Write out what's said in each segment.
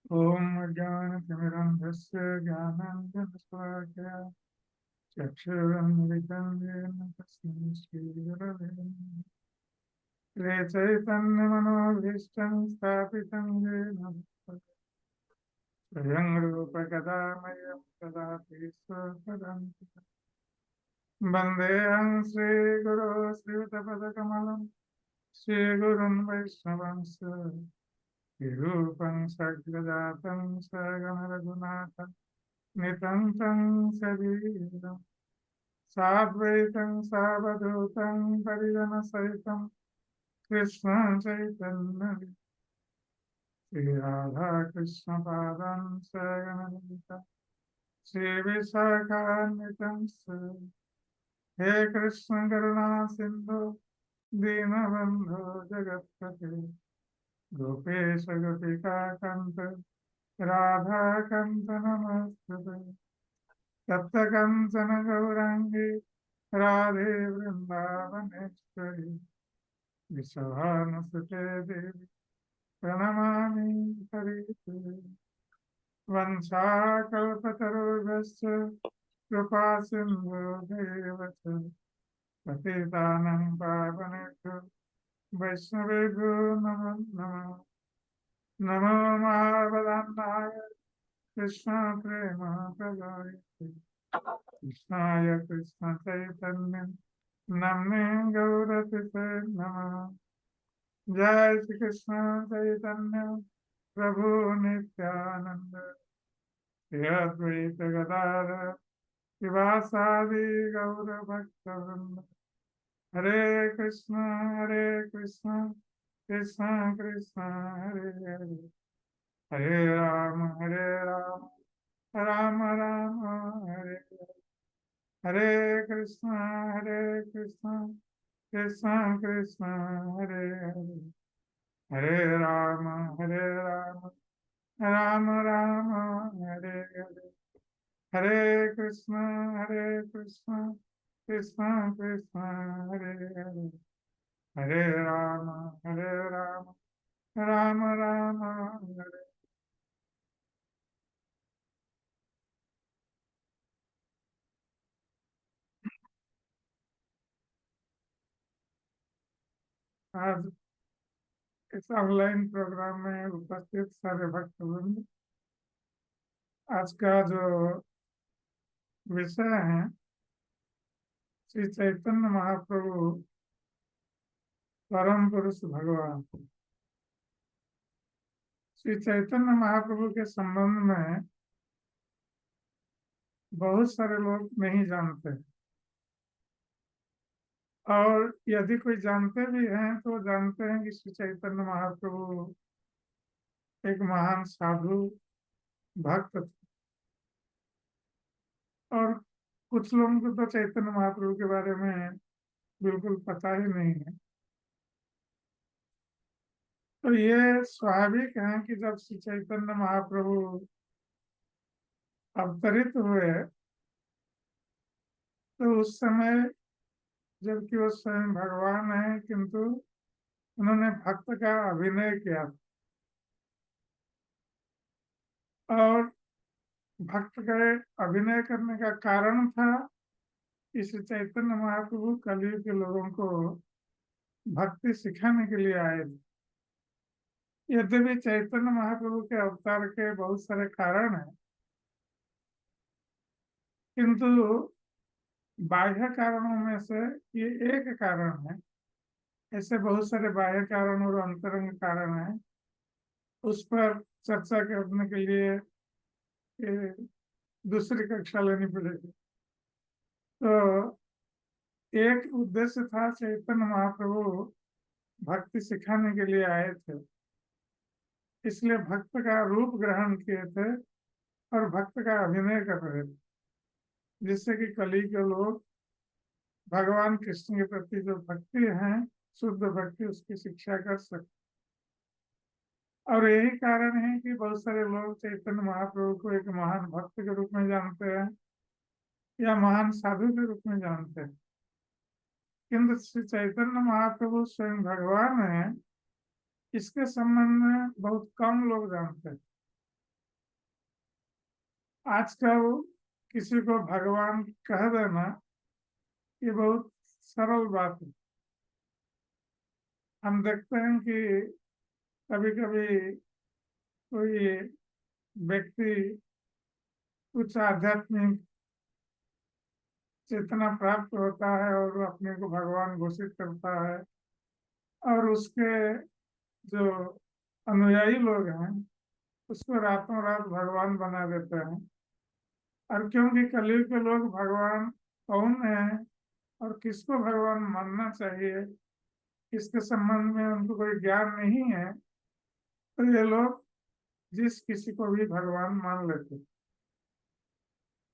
ओम ज्ञानतिमिरन्धस्य ज्ञानाञ्जनशलाकया चक्षुरुन्मिलितं येन तस्मै श्रीगुरवे नमः। चैतन्यमनोभीष्टं स्थापितं येन भूतले स्वयं रूपकदा मह्यं ददाति स्वपदान्तिकम्। वन्देऽहं श्रीगुरो श्रीयुतपदकमलं श्रीगुरुं वैष्णवंश विरूपं सग्रजातं सगणरघुनाथं नितं शरीरं साद्वैतं सावधूतं परिजनसहितं कृष्णं चैतन्यं श्रीराधाकृष्णपादां सगणललिता श्रीविशाखान्वितं हे कृष्ण करुणा सिन्धु दीनबन्धो जगत्पते गोपेश गोपिकान्त राधाकान्त नमस्तुते तप्तकाञ्चन गौराङ्गी राधे वृन्दावनेश्वरी विश्वभानुसुते देवी प्रणमामि हरिप्रिये। वंशाकल्पतरुभ्यश्च कृपा सिन्धुभ्येव च पतितानां पावनेभ्यो वैष्णवेभ्यो नमो नमः। नमो महावदन्नाय कृष्ण प्रेम प्रदायते कृष्णाय कृष्ण चैतन्य नमने गौरतिसे नमः। जय श्री कृष्ण चैतन्य प्रभु नित्यानंद श्री अद्वैत गदाधर शिवासादि गौर भक्त वृंद। हरे कृष्ण कृष्ण कृष्ण हरे हरे हरे राम राम राम हरे हरे। हरे कृष्ण कृष्ण कृष्ण हरे हरे हरे राम राम राम हरे हरे। हरे कृष्ण कृष्ण कृष्ण हरे हरे हरे राम राम राम हरे। आज इस ऑनलाइन प्रोग्राम में उपस्थित सारे भक्तवृंद, आज का जो विषय है श्री चैतन्य महाप्रभु परम पुरुष भगवान। श्री चैतन्य महाप्रभु के संबंध में बहुत सारे लोग नहीं जानते, और यदि कोई जानते भी हैं तो जानते हैं कि श्री चैतन्य महाप्रभु एक महान साधु भक्त थे। और कुछ लोगों को तो चैतन्य महाप्रभु के बारे में बिल्कुल पता ही नहीं है। तो ये स्वाभाविक है कि जब श्री चैतन्य महाप्रभु अवतरित हुए तो उस समय, जबकि वो स्वयं भगवान है, किंतु उन्होंने भक्त का अभिनय किया और भक्त का अभिनय करने का कारण था कि श्री चैतन्य महाप्रभु कलयुग के लोगों को भक्ति सिखाने के लिए आए थे। यद्यपि चैतन्य महाप्रभु के अवतार के बहुत सारे कारण हैं, किंतु बाह्य कारणों में से ये एक कारण है। ऐसे बहुत सारे बाह्य कारण और अंतरंग कारण हैं, उस पर चर्चा करने के लिए ये दूसरी कक्षा लेनी पड़ेगी। तो एक उद्देश्य था, चैतन्य महाप्रभु भक्ति सिखाने के लिए आए थे, इसलिए भक्त का रूप ग्रहण किए थे और भक्त का अभिनय कर रहे थे, जिससे कि कली के लोग भगवान कृष्ण के प्रति जो भक्ति है, शुद्ध भक्ति, उसकी शिक्षा कर सकते। और यही कारण है कि बहुत सारे लोग चैतन्य महाप्रभु को एक महान भक्त के रूप में जानते हैं या महान साधु के रूप में जानते हैं, किंतु श्री चैतन्य महाप्रभु स्वयं भगवान है, इसके संबंध में बहुत कम लोग जानते हैं। आजकल किसी को भगवान कह देना ये बहुत सरल बात है। हम देखते हैं कि कभी कभी कोई व्यक्ति कुछ आध्यात्मिक चेतना प्राप्त होता है और वो अपने को भगवान घोषित करता है, और उसके जो अनुयायी लोग हैं उसको रातों रात भगवान बना देते हैं। और क्योंकि कलयुग के लोग भगवान कौन है और किसको भगवान मानना चाहिए इसके संबंध में उनको कोई ज्ञान नहीं है, तो ये लोग जिस किसी को भी भगवान मान लेते हैं।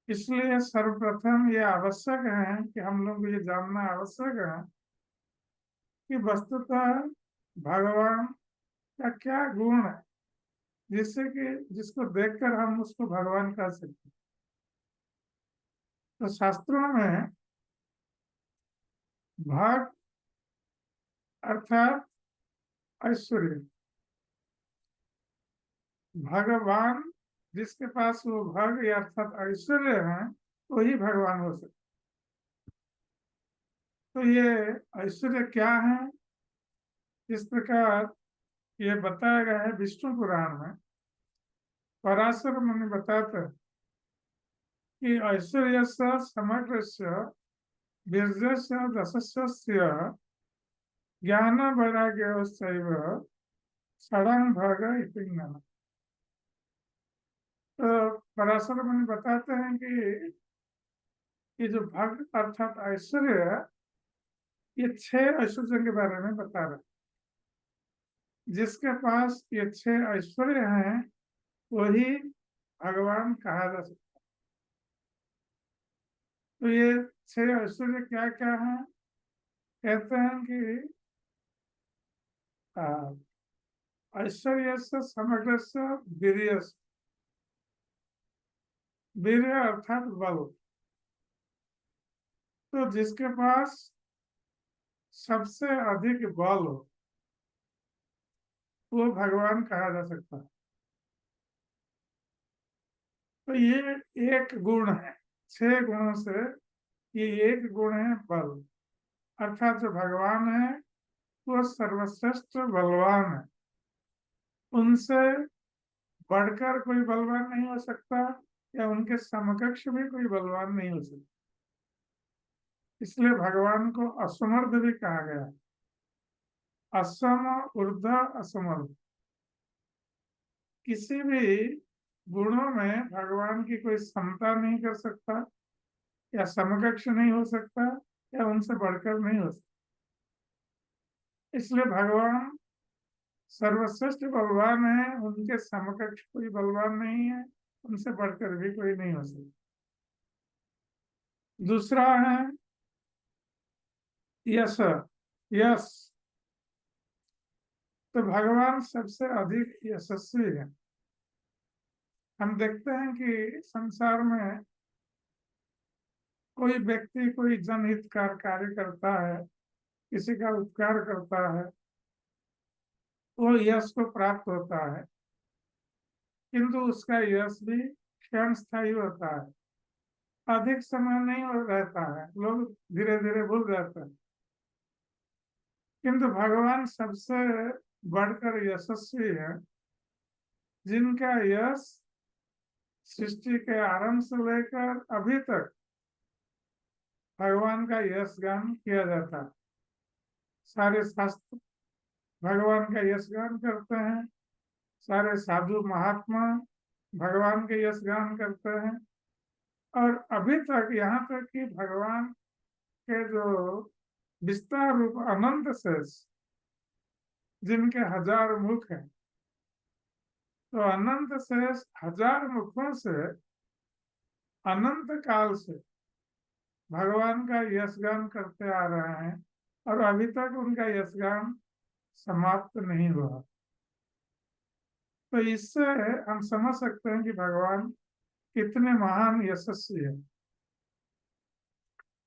इसलिए सर्वप्रथम ये आवश्यक है कि हम लोग को ये जानना आवश्यक है कि वस्तुतः भगवान का क्या गुण है जिससे कि जिसको देखकर हम उसको भगवान कह सकते हैं। तो शास्त्रों में भग अर्थात ऐश्वर्य, भगवान जिसके पास वो भग या अर्थात ऐश्वर्य है वही भगवान हो सकते। तो ये ऐश्वर्य क्या है, इस प्रकार ये बताया गया है विष्णु पुराण में। पराशर मुनि बताते हैं कि ऐश्वर्य समग्र वीर्य दशस्य ज्ञान वैराग्य षडंग भग इति ज्ञान। तो पराशर मुनि बताते हैं कि ये जो भग अर्थात ऐश्वर्य है ये 6 ऐश्वर्य के बारे में बता रहे। जिसके पास ये 6 ऐश्वर्य हैं वही भगवान कहा जा सकता। तो ये 6 ऐश्वर्य क्या क्या है? कहते हैं कि ऐश्वर्य समग्र वीर्य, वीर्य अर्थात बल। तो जिसके पास सबसे अधिक बल हो वो भगवान कहा जा सकता है। तो ये एक गुण है, 6 गुणों से ये एक गुण है बल। अर्थात जो भगवान है वो सर्वश्रेष्ठ बलवान है, उनसे बढ़कर कोई बलवान नहीं हो सकता या उनके समकक्ष भी कोई बलवान नहीं हो सकता। इसलिए भगवान को असमर्थ भी कहा गया। असम ऊर्ध असमर्थ, किसी भी गुणों में भगवान की कोई समता नहीं कर सकता या समकक्ष नहीं हो सकता या उनसे बढ़कर नहीं हो सकता। इसलिए भगवान सर्वश्रेष्ठ बलवान है, उनके समकक्ष कोई बलवान नहीं है, उनसे बढ़कर भी कोई नहीं हो सकता। दूसरा है यश, यश। तो भगवान सबसे अधिक यशस्वी है। हम देखते हैं कि संसार में कोई व्यक्ति कोई जनहितकार कार्य करता है, किसी का उपकार करता है, वो यश को प्राप्त होता है, किंतु उसका यश भी क्षण स्थायी होता है, अधिक समय नहीं रहता है, लोग धीरे धीरे भूल जाते हैं। किंतु भगवान सबसे बढ़कर यशस्वी है, जिनका यश सृष्टि के आरंभ से लेकर अभी तक भगवान का यश गान किया जाता है। सारे शास्त्र भगवान का यश गान करते हैं, सारे साधु महात्मा भगवान के यश गान करते हैं, और अभी तक यहाँ तक कि भगवान के जो विस्तार रूप अनंत शेष जिनके 1000 मुख हैं, तो अनंत शेष 1000 मुखों से अनंत काल से भगवान का यशगान करते आ रहे हैं और अभी तक उनका यशगान समाप्त नहीं हुआ। तो इससे हम समझ सकते हैं कि भगवान कितने महान यशस्वी है।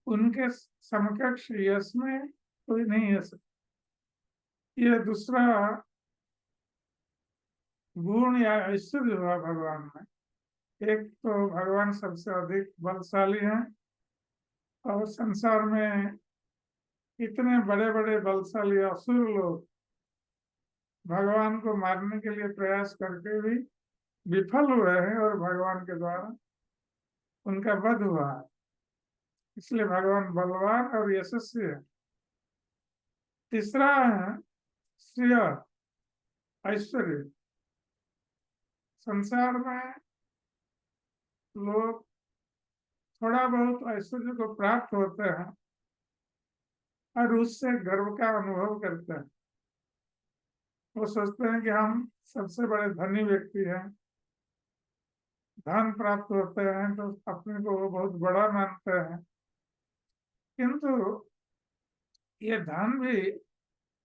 उनके समकक्ष यश में कोई नहीं है। यह दूसरा गुण या ऐश्वर्य हुआ भगवान में। एक तो भगवान सबसे अधिक बलशाली हैं, और संसार में इतने बड़े बड़े बलशाली असुर लोग भगवान को मारने के लिए प्रयास करके भी विफल हुए हैं, और भगवान के द्वारा उनका वध हुआ है। इसलिए भगवान बलवान और यशस्वी है। तीसरा है श्रेय, ऐश्वर्य। संसार में लोग थोड़ा बहुत ऐश्वर्य को प्राप्त होते हैं और उससे गर्व का अनुभव करते हैं। वो सोचते हैं कि हम सबसे बड़े धनी व्यक्ति हैं। धन प्राप्त होते हैं तो अपने को वो बहुत बड़ा मानते हैं, किंतु ये धन भी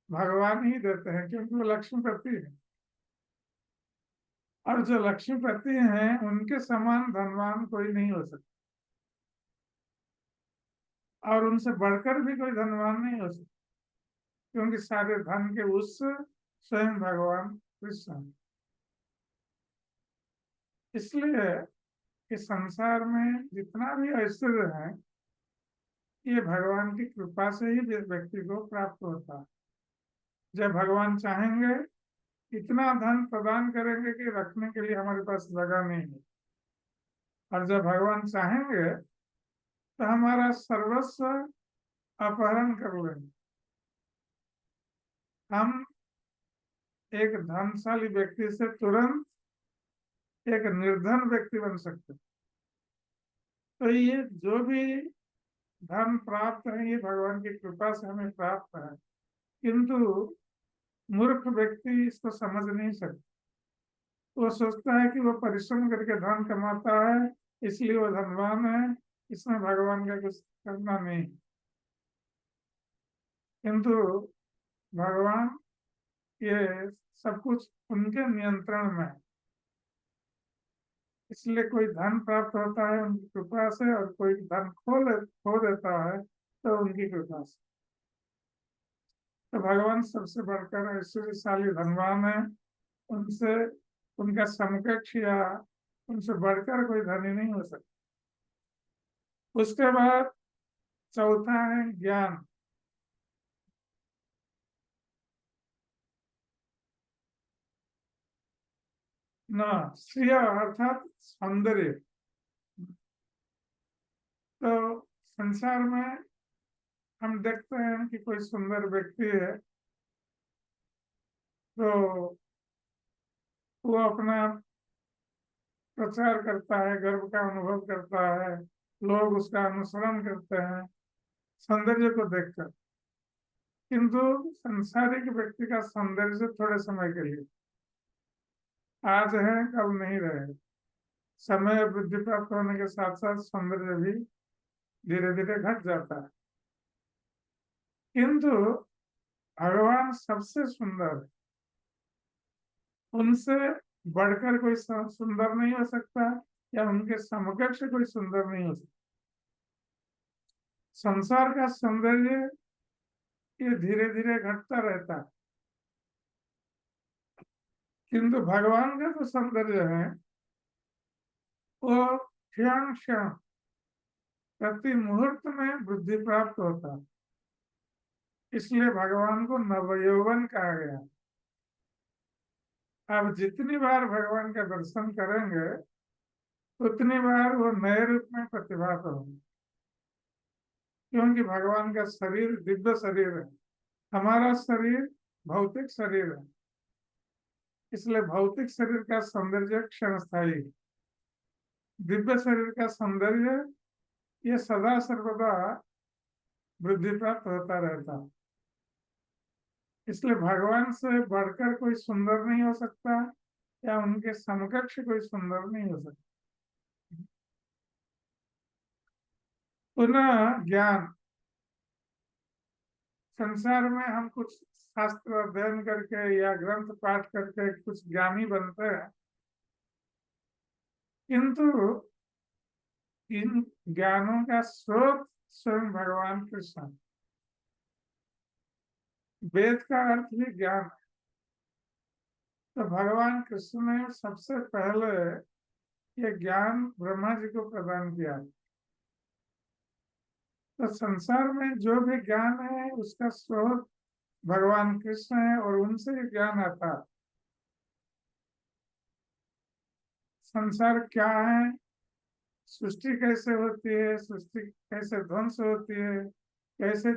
भगवान ही देते हैं, क्योंकि वो लक्ष्मीपति है। और जो लक्ष्मीपति हैं उनके समान धनवान कोई नहीं हो सकता, और उनसे बढ़कर भी कोई धनवान नहीं हो सकता, क्योंकि सारे धन के उस स्वयं भगवान कृष्ण हैं। इसलिए इस संसार में जितना भी ऐश्वर्य है, ये भगवान की कृपा से ही व्यक्ति को प्राप्त होता है। जब भगवान चाहेंगे इतना धन प्रदान करेंगे कि रखने के लिए हमारे पास जगह नहीं है, और जब भगवान चाहेंगे तो हमारा सर्वस्व अपहरण कर लेंगे। हम एक धनशाली व्यक्ति से तुरंत एक निर्धन व्यक्ति बन सकते हैं। तो ये जो भी धन प्राप्त है, ये भगवान की कृपा से हमें प्राप्त है, किंतु मूर्ख व्यक्ति इसको समझ नहीं सकता। वो सोचता है कि वो परिश्रम करके धन कमाता है, इसलिए वो धनवान है, इसमें भगवान का कुछ करना नहीं। किंतु भगवान ये सब कुछ उनके नियंत्रण में है। इसलिए कोई धन प्राप्त होता है उनकी कृपा से, और कोई धन खो देता है तो उनकी कृपा से। तो भगवान सबसे बढ़कर ऐश्वर्यशाली धनवान है। उनसे उनका समकक्ष या उनसे बढ़कर कोई धनी नहीं हो सकता। उसके बाद चौथा है ज्ञान। न श्रेय अर्थात सौंदर्य। तो संसार में हम देखते हैं कि कोई सुंदर व्यक्ति है तो वो अपना प्रचार करता है, गर्व का अनुभव करता है, लोग उसका अनुसरण करते हैं सौंदर्य को देखकर। किंतु संसारिक व्यक्ति का सौंदर्य थोड़े समय के लिए, आज है कल नहीं रहे। समय वृद्धि प्राप्त होने के साथ साथ सौंदर्य भी धीरे धीरे घट जाता है। किंतु भगवान सबसे सुंदर है, उनसे बढ़कर कोई सुंदर नहीं हो सकता, या उनके समकक्ष कोई सुंदर नहीं हो सकता। संसार का सौंदर्य ये धीरे धीरे घटता रहता है, किंतु भगवान का जो सौंदर्य है वो क्षण क्षण प्रति मुहूर्त में वृद्धि प्राप्त होता है। इसलिए भगवान को नवयौवन कहा गया। आप जितनी बार भगवान का दर्शन करेंगे उतनी बार वो नए रूप में प्रतिभात होंगे, क्योंकि भगवान का शरीर दिव्य शरीर है, हमारा शरीर भौतिक शरीर है। इसलिए भौतिक शरीर का सौंदर्य क्षणस्थायी है। दिव्य शरीर का सौंदर्य ये सदा सर्वदा वृद्धि प्राप्त होता रहता है। इसलिए भगवान से बढ़कर कोई सुंदर नहीं हो सकता, या उनके समकक्ष कोई सुंदर नहीं हो सकता। पुनः ज्ञान। संसार में हम कुछ शास्त्र अध्ययन करके या ग्रंथ पाठ करके कुछ ज्ञानी बनते हैं, किंतु इन ज्ञानों का स्रोत स्वयं भगवान कृष्ण। वेद का अर्थ ही ज्ञान है। तो भगवान कृष्ण ने सबसे पहले ये ज्ञान ब्रह्मा जी को प्रदान किया। तो संसार में जो भी ज्ञान है उसका स्रोत भगवान कृष्ण है और उनसे ये ज्ञान आता है। संसार क्या है, सृष्टि कैसे होती है, सृष्टि कैसे ध्वंस होती है, कैसे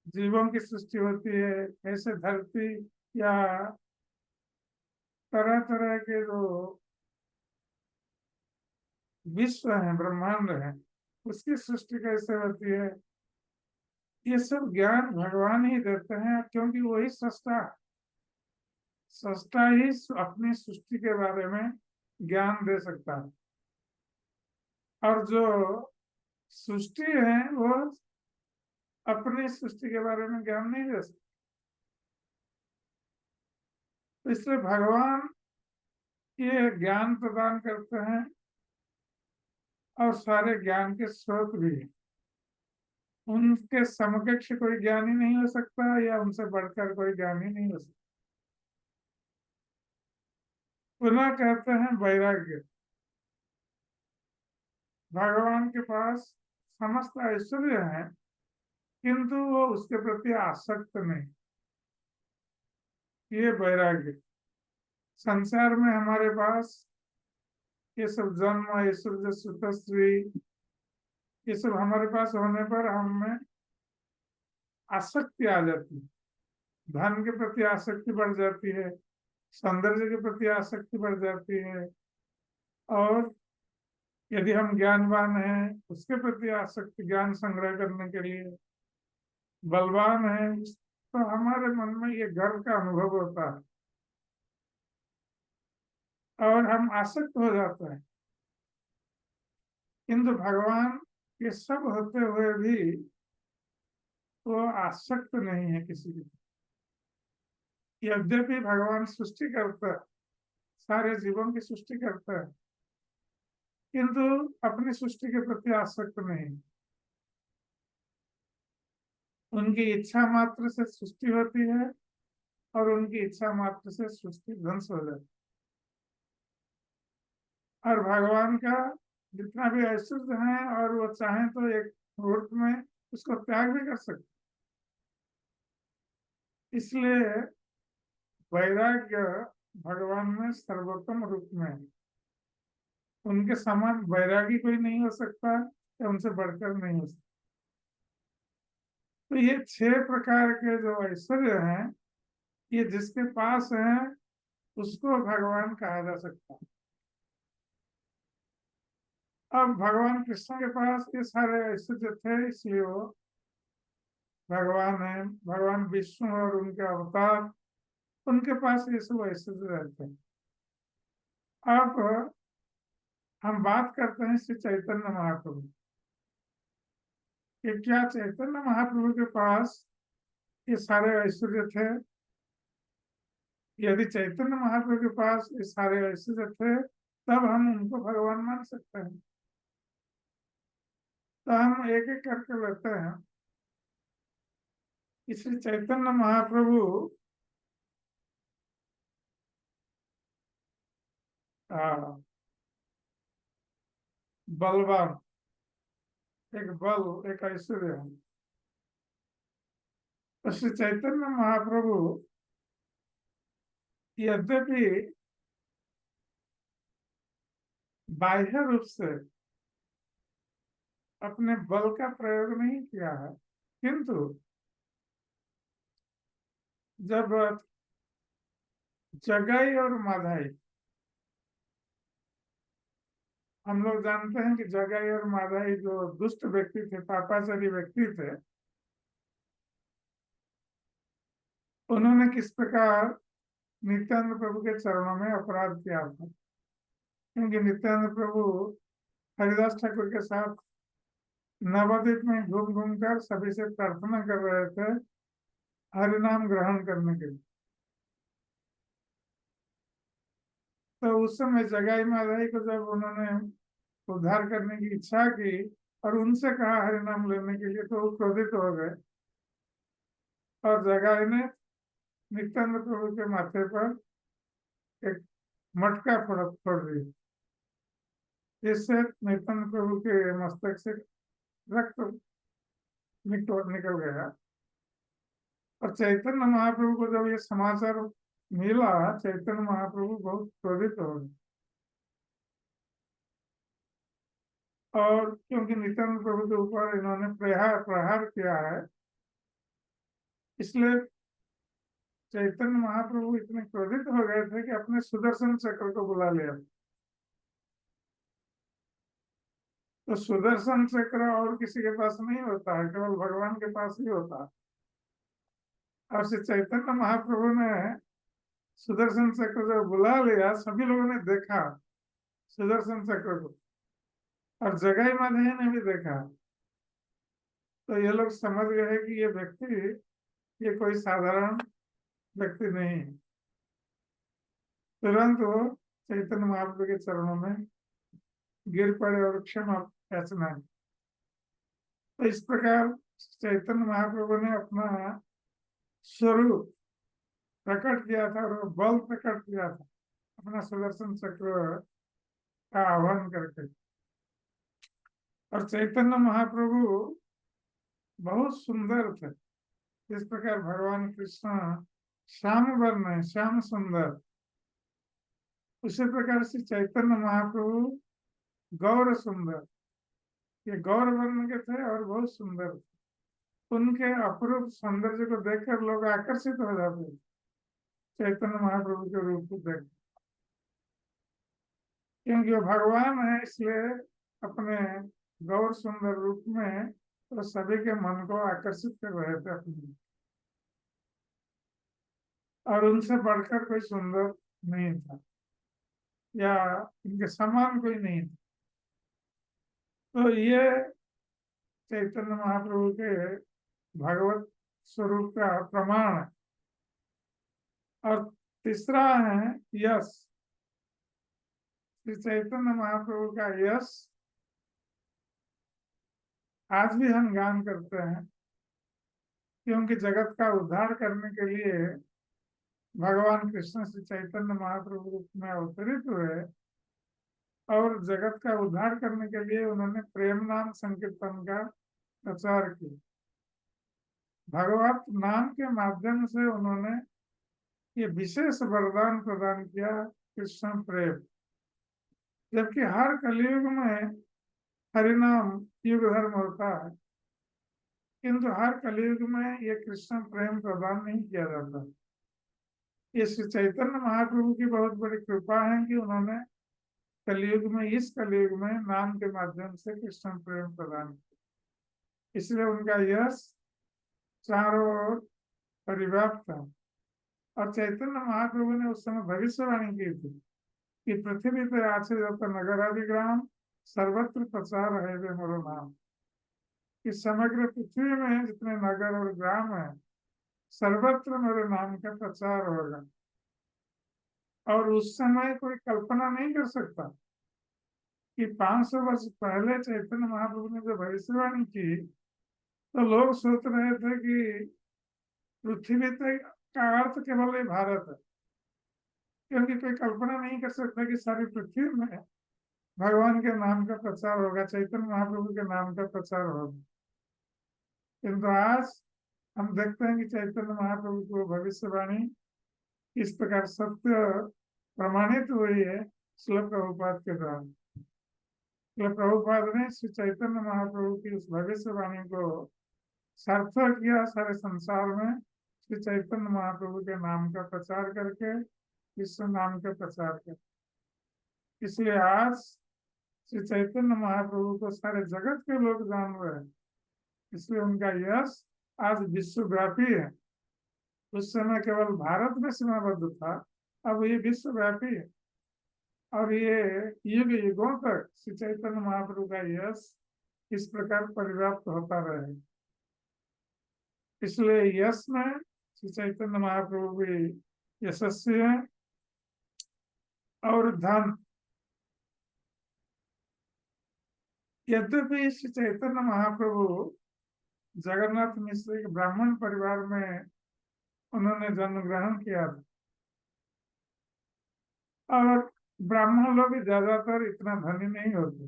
जीवों की सृष्टि होती है, कैसे धरती या तरह तरह के जो विश्व है, ब्रह्मांड है, उसकी सृष्टि कैसे होती है, ये सब ज्ञान भगवान ही देते हैं, क्योंकि वही सृष्टा ही अपनी सृष्टि के बारे में ज्ञान दे सकता है। और जो सृष्टि है वो अपनी सृष्टि के बारे में ज्ञान नहीं दे सकता। तो इसलिए भगवान ये ज्ञान प्रदान करते हैं और सारे ज्ञान के स्रोत भी हैं। उनके समकक्ष कोई ज्ञानी नहीं हो सकता या उनसे बढ़कर कोई ज्ञानी नहीं हो सकता। पुनः कहते हैं वैराग्य। भगवान के पास समस्त ऐश्वर्य है किंतु वो उसके प्रति आसक्त नहीं, ये वैराग्य। संसार में हमारे पास ये सब जन्म, ऐश्वर्य, सुख, स्त्री, ये सब हमारे पास होने पर हमें आसक्ति आ जाती है। धन के प्रति आसक्ति बढ़ जाती है, सौंदर्य के प्रति आसक्ति बढ़ जाती है, और यदि हम ज्ञानवान हैं उसके प्रति आसक्ति, ज्ञान संग्रह करने के लिए बलवान है, तो हमारे मन में ये गर्व का अनुभव होता है और हम आसक्त हो जाते हैं। किंतु भगवान ये सब होते हुए भी वो आसक्त नहीं है किसी की। यद्यपि भगवान सृष्टि करता है, सारे जीवों की सृष्टि करता है, किंतु अपनी सृष्टि के प्रति आसक्त नहीं। उनकी इच्छा मात्र से सृष्टि होती है और उनकी इच्छा मात्र से सृष्टि ध्वंस हो जाती है। और भगवान का जितना भी ऐश्वर्य है और वो चाहे तो एक मुहूर्त में उसको त्याग भी कर सकते। इसलिए वैराग्य भगवान में सर्वोत्तम रूप में है। उनके समान वैरागी कोई नहीं हो सकता या उनसे बढ़कर नहीं हो सकता। तो ये 6 प्रकार के जो ऐश्वर्य हैं, ये जिसके पास है उसको भगवान कहा जा सकता है। अब भगवान कृष्ण के पास ये सारे ऐश्वर्य थे, इसलिए वो भगवान है। भगवान विष्णु और उनके अवतार, उनके पास ये सब ऐश्वर्य रहते हैं। अब हम बात करते हैं श्री चैतन्य महाप्रभु कि क्या चैतन्य महाप्रभु के पास ये सारे ऐश्वर्य थे? यदि चैतन्य महाप्रभु के पास ये सारे ऐश्वर्य थे तब हम उनको भगवान मान सकते हैं। तो हम एक एक करके लेते हैं। श्री चैतन्य महाप्रभु बलवान, एक बल, एक ऐश्वर्य है। तो श्री चैतन्य महाप्रभु यद्यपि बाह्य रूप से अपने बल का प्रयोग नहीं किया है, किंतु जब जगाई और माधाई, हम लोग जानते हैं कि जगाई और माधाई जो दुष्ट व्यक्ति थे, पापाचारी व्यक्ति थे, उन्होंने किस प्रकार नित्यानंद प्रभु के चरणों में अपराध किया था। क्योंकि नित्यानंद प्रभु हरिदास ठाकुर के साथ नवद्वीप में घूम घूम कर सभी से प्रार्थना कर रहे थे हरिनाम ग्रहण करने के लिए। तो उस समय जगाई माधाई को जब उन्होंने उद्धार करने की इच्छा की और उनसे कहा हरिनाम लेने के लिए, तो वो क्रोधित हो गए और जगाई ने नित्यानंद प्रभु के माथे पर एक मटका फोड़ दी। इससे नित्यानंद प्रभु के मस्तक से रक्त निकल गया। और चैतन्य महाप्रभु को जब ये समाचार मिला, चैतन्य महाप्रभु बहुत क्रोधित हो गए। और क्योंकि नित्यानंद प्रभु के ऊपर इन्होंने प्रहार प्रहार किया है, इसलिए चैतन्य महाप्रभु इतने क्रोधित हो गए थे कि अपने सुदर्शन चक्र को बुला लिया। तो सुदर्शन चक्र और किसी के पास नहीं होता है, केवल भगवान के पास ही होता है। और श्री चैतन्य महाप्रभु ने सुदर्शन चक्र जब बुला लिया, सभी लोगों ने देखा सुदर्शन चक्र को, और जगह माधे ने भी देखा। तो ये लोग समझ गए कि ये व्यक्ति, ये कोई साधारण व्यक्ति नहीं है। तुरंत वो चैतन्य महाप्रभु के चरणों में गिर पड़े और क्षमा याचना। तो इस प्रकार चैतन्य महाप्रभु ने अपना स्वरूप प्रकट किया था और बल प्रकट किया था अपना सुदर्शन चक्र का आह्वान करके। और चैतन्य महाप्रभु बहुत सुंदर थे। इस प्रकार भगवान कृष्ण श्याम वर्ण है, श्याम सुंदर। उसी प्रकार से चैतन्य महाप्रभु गौर सुंदर, ये गौर वर्ण के थे और बहुत सुंदर थे। उनके अपूर्व सौंदर्य को देखकर लोग आकर्षित हो जाते चैतन्य महाप्रभु के रूप को देख, क्योंकि वो भगवान है, इसलिए अपने गौर सुंदर रूप में तो सभी के मन को आकर्षित कर रहे थे अपने। और उनसे बढ़कर कोई सुंदर नहीं था या इनके समान कोई नहीं था। तो ये चैतन्य महाप्रभु के भगवत स्वरूप का प्रमाण है। और तीसरा है यश। श्री चैतन्य महाप्रभु का यश आज भी हम गान करते हैं, क्योंकि जगत का उद्धार करने के लिए भगवान कृष्ण श्री चैतन्य महाप्रभु रूप में अवतरित हुए और जगत का उद्धार करने के लिए उन्होंने प्रेम नाम संकीर्तन का प्रचार किया। भगवत नाम के माध्यम से उन्होंने ये विशेष वरदान प्रदान किया, कृष्ण प्रेम। जबकि हर कलयुग में हरिनाम युग धर्म होता है, किंतु हर कलयुग में ये कृष्ण प्रेम प्रदान नहीं किया जाता। ये श्री चैतन्य महाप्रभु की बहुत बड़ी कृपा है कि उन्होंने कलयुग में, इस कलयुग में नाम के माध्यम से कृष्ण प्रेम प्रदान किया। इसलिए उनका यश चारों ओर परिव्याप्त था। और चैतन्य महाप्रभु ने उस समय भविष्यवाणी की थी कि पृथ्वी पे आश्रित नगर आदि ग्राम सर्वत्र प्रचार है वे मोरो नाम। कि समग्र पृथ्वी में जितने नगर और ग्राम है, सर्वत्र मेरे नाम का प्रचार होगा। और उस समय कोई कल्पना नहीं कर सकता कि 500 वर्ष पहले चैतन्य महाप्रभु ने जो भविष्यवाणी की, तो लोग सोच रहे थे कि पृथ्वी का अर्थ केवल ये भारत है, क्योंकि कोई कल्पना नहीं कर सकता कि सारी पृथ्वी में भगवान के नाम का प्रचार होगा, चैतन्य महाप्रभु के नाम का प्रचार होगा। किंतु आज हम देखते हैं कि चैतन्य महाप्रभु को भविष्यवाणी इस प्रकार सत्य प्रमाणित हुई है श्रील प्रभुपाद के द्वारा। श्रील प्रभुपाद ने श्री चैतन्य महाप्रभु की उस भविष्यवाणी को सार्थक किया सारे संसार में, श्री चैतन्य महाप्रभु के नाम का प्रचार करके, कृष्ण नाम का प्रचार करके। इसलिए आज श्री चैतन्य महाप्रभु को सारे जगत के लोग जान रहे हैं, इसलिए उनका यश आज विश्वव्यापी है। उस समय केवल भारत में सीमाबद्ध था, अब ये विश्वव्यापी है। और ये युग युगों तक श्री चैतन्य महाप्रभु का यश इस प्रकार परिव्याप्त होता रहे। इसलिए यश में श्री चैतन्य महाप्रभु भी यशस्वी है। और धन, यद्यपि श्री चैतन्य महाप्रभु जगन्नाथ मिश्र के ब्राह्मण परिवार में उन्होंने जन्म ग्रहण किया था, और ब्राह्मण लोग भी ज्यादातर इतना धनी नहीं होते,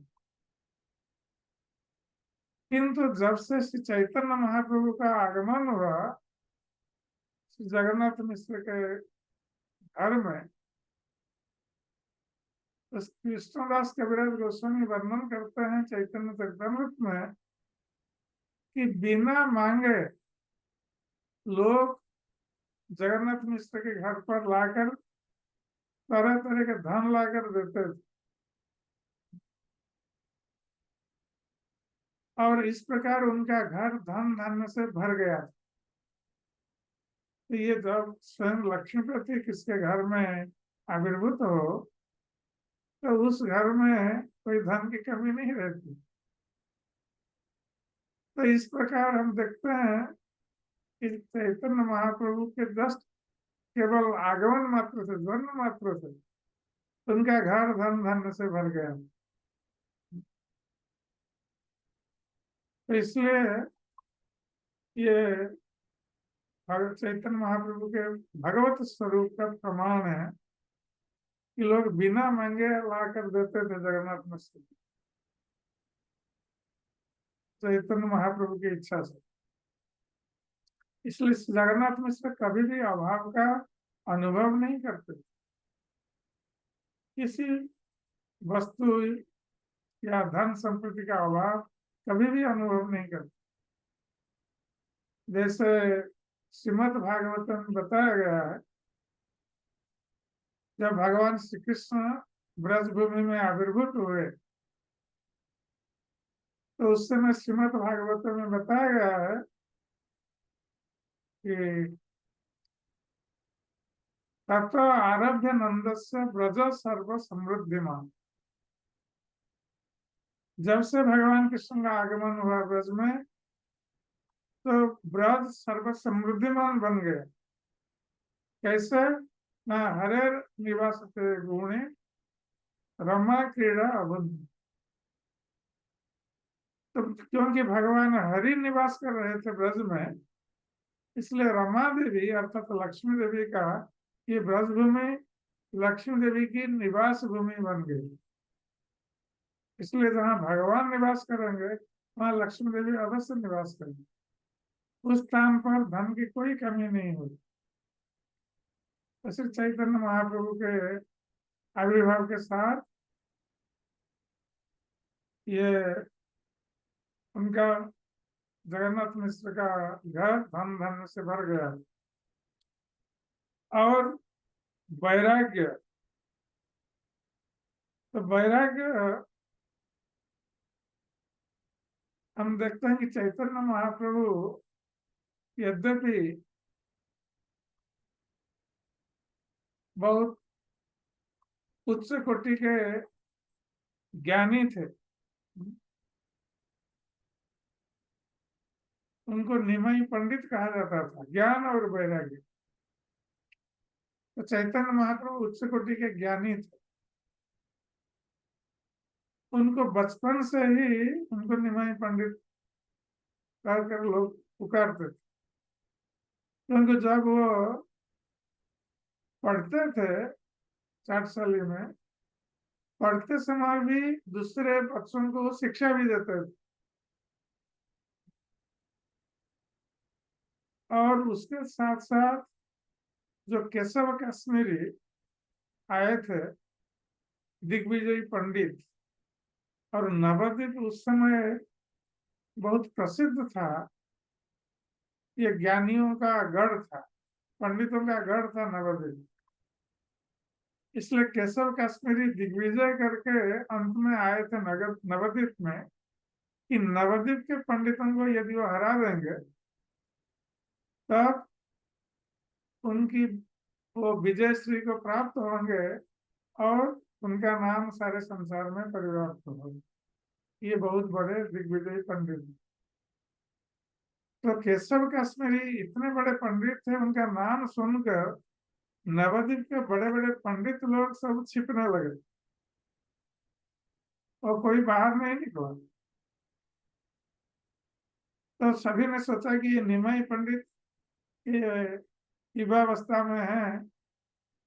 किंतु जब से श्री चैतन्य महाप्रभु का आगमन हुआ श्री जगन्नाथ मिश्र के घर में, तो कृष्णदास कविराज गोस्वामी वर्णन करते हैं चैतन्य चरितमृत में कि बिना मांगे लोग जगन्नाथ मिश्र के घर पर लाकर तरह तरह के धन लाकर देते थे, और इस प्रकार उनका घर धन धान्य से भर गया। तो ये जब स्वयं लक्ष्मीपति किसके घर में आविर्भूत हो तो उस घर में कोई धन की कमी नहीं रहती। तो इस प्रकार हम देखते हैं कि चैतन्य महाप्रभु के जस्ट केवल आगमन मात्र से, जन्म मात्र से उनका घर धन धन्य से भर गया। तो इसलिए ये चैतन्य महाप्रभु के भगवत स्वरूप का प्रमाण है कि लोग बिना मांगे ला कर देते थे जगन्नाथ मिश्र, चैतन्य महाप्रभु की इच्छा से। इसलिए जगन्नाथ मिश्र कभी भी अभाव का अनुभव नहीं करते, किसी वस्तु या धन संपत्ति का अभाव कभी भी अनुभव नहीं करते। जैसे श्रीमद् भागवतम में बताया गया है, जब भगवान श्री कृष्ण ब्रजभूमि में आविर्भूत हुए तो उस समय श्रीमद् भागवतम में बताया गया है कि ततो आरभ्य नंदस्य ब्रज सर्व समृद्धिमान। जब से भगवान कृष्ण का आगमन हुआ ब्रज में तो ब्रज सर्व समृद्धिमान बन गए। कैसे? न हरे निवास गुणे रमा क्रीड़ा अबुद्ध। तो क्योंकि भगवान हरि निवास कर रहे थे ब्रज में, इसलिए रमा देवी अर्थात लक्ष्मी देवी का ये ब्रज भूमि लक्ष्मी देवी की निवास भूमि बन गई। इसलिए जहाँ भगवान निवास करेंगे वहाँ लक्ष्मी देवी अवश्य निवास करेंगे, उस स्थान पर धन की कोई कमी नहीं होगी। तो श्री चैतन्य महाप्रभु के आविर्भाव के साथ ये उनका जगन्नाथ मिश्र का घर धन धन से भर गया। और वैराग्य, तो वैराग्य हम देखते हैं कि चैतन्य महाप्रभु यद्यपि बहुत उच्च कोटि के ज्ञानी थे, उनको निमाई पंडित कहा जाता था, ज्ञान और वैराग्य। तो चैतन्य महाप्रभु उच्च कोटि के ज्ञानी थे, उनको बचपन से ही उनको निमाई पंडित कहकर लोग पुकारते थे, क्योंकि जब वो पढ़ते थे चाटशाली में, पढ़ते समय भी दूसरे बच्चों को शिक्षा भी देते थे। और उसके साथ साथ जो केशव कश्मीरी आए थे दिग्विजयी पंडित, और नवद्वीप उस समय बहुत प्रसिद्ध था, ये ज्ञानियों का गढ़ था, पंडितों का गढ़ था नवद्वीप। इसलिए केशव कश्मीरी दिग्विजय करके अंत में आए थे नगर नवद्वीप में, कि नवद्वीप के पंडितों को यदि वो हरा देंगे तब उनकी वो विजय श्री को प्राप्त होंगे और उनका नाम सारे संसार में परिव्याप्त होगा। ये बहुत बड़े दिग्विजयी पंडित। तो केशव कश्मीरी इतने बड़े पंडित थे, उनका नाम सुनकर नवद्वीप के बड़े बड़े पंडित लोग सब छिपने लगे और कोई बाहर नहीं निकला। तो सभी ने सोचा कि ये निमाई पंडित ये युवावस्था में है,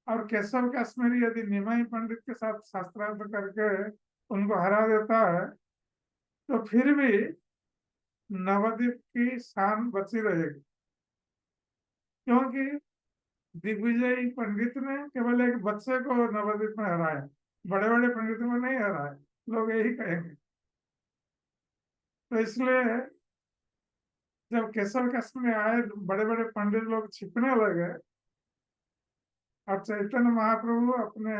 और केशव कश्मीरी यदि निमाई पंडित के साथ शास्त्रार्थ करके उनको हरा देता है तो फिर भी नवद्वीप की शान बची रहेगी, क्योंकि दिग्विजय पंडित ने केवल एक बच्चे को नवद्वीप में हराया, बड़े बड़े पंडितों को नहीं हराया, लोग यही कहेंगे। तो इसलिए जब केशव कश्मीरी आए, बड़े बड़े पंडित लोग छिपने लगे और चैतन्य महाप्रभु अपने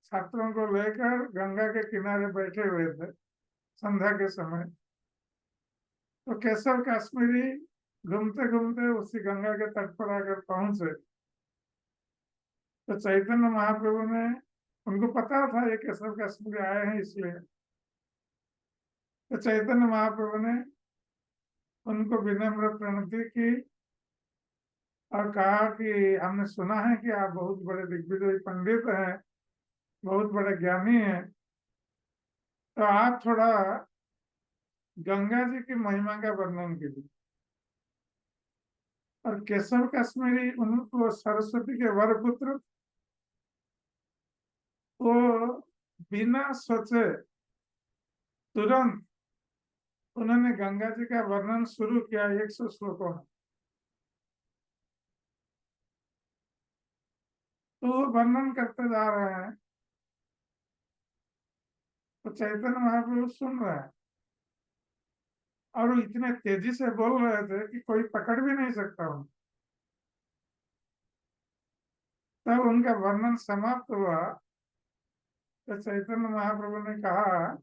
छात्रों को लेकर गंगा के किनारे बैठे हुए थे संध्या के समय। तो केशव कश्मीरी घूमते घूमते उसी गंगा के तट पर आकर पहुंचे। तो चैतन्य महाप्रभु ने, उनको पता था ये केशव कश्मीरी आए हैं इसलिए, तो चैतन्य महाप्रभु ने उनको विनम्र प्रणति की और कहा कि हमने सुना है कि आप बहुत बड़े दिग्विजय पंडित हैं, बहुत बड़े ज्ञानी हैं, तो आप थोड़ा गंगा जी की महिमा का वर्णन कीजिए। और केशव कश्मीरी उनको सरस्वती के वर पुत्र, वो बिना सोचे तुरंत उन्होंने गंगा जी का वर्णन शुरू किया 100 श्लोकों में। तो वो वर्णन करते जा रहे हैं, तो चैतन्य महाप्रभु सुन रहे हैं और वो इतने तेजी से बोल रहे थे कि कोई पकड़ भी नहीं सकता हूँ। तब उनका वर्णन समाप्त हुआ तो चैतन्य महाप्रभु ने कहा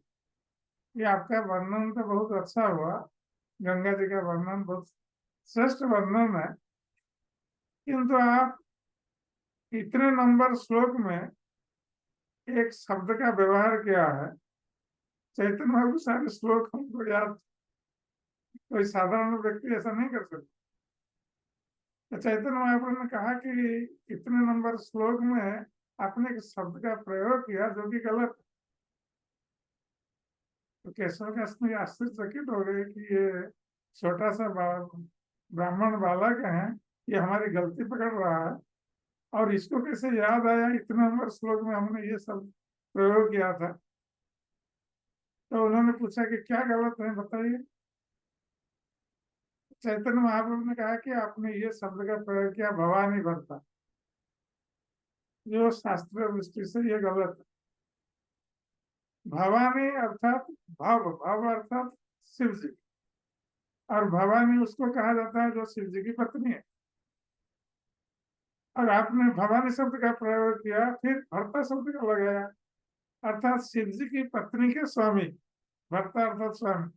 कि आपका वर्णन तो बहुत अच्छा हुआ, गंगा जी का वर्णन बहुत श्रेष्ठ वर्णन है, किंतु आप इतने नंबर श्लोक में एक शब्द का व्यवहार किया है। चैतन्य महाप्रभु सारे श्लोक हमको याद, कोई साधारण व्यक्ति ऐसा नहीं कर सकता। तो चैतन्य महाप्रभु ने कहा कि इतने नंबर श्लोक में आपने एक शब्द का प्रयोग किया जो कि गलत। तो केशव कश्मीरी आश्चर्यचकित हो गए कि ये छोटा सा ब्राह्मण बालक है, ये हमारी गलती पकड़ रहा है और इसको कैसे याद आया इतने नंबर श्लोक में हमने ये सब प्रयोग किया था। तो उन्होंने पूछा कि क्या गलत है बताइए। चैतन्य महाप्रभु ने कहा कि आपने ये शब्द का प्रयोग किया भवानी भरता, जो शास्त्रीय दृष्टि से ये गलत है। भवानी अर्थात भव, भव अर्थात शिव जी, और भवानी उसको कहा जाता है जो शिव जी की पत्नी है। और आपने भवानी शब्द का प्रयोग किया, फिर भर्ता शब्द का लगाया, अर्थात शिव जी की पत्नी के स्वामी, भर्ता अर्थात स्वामी।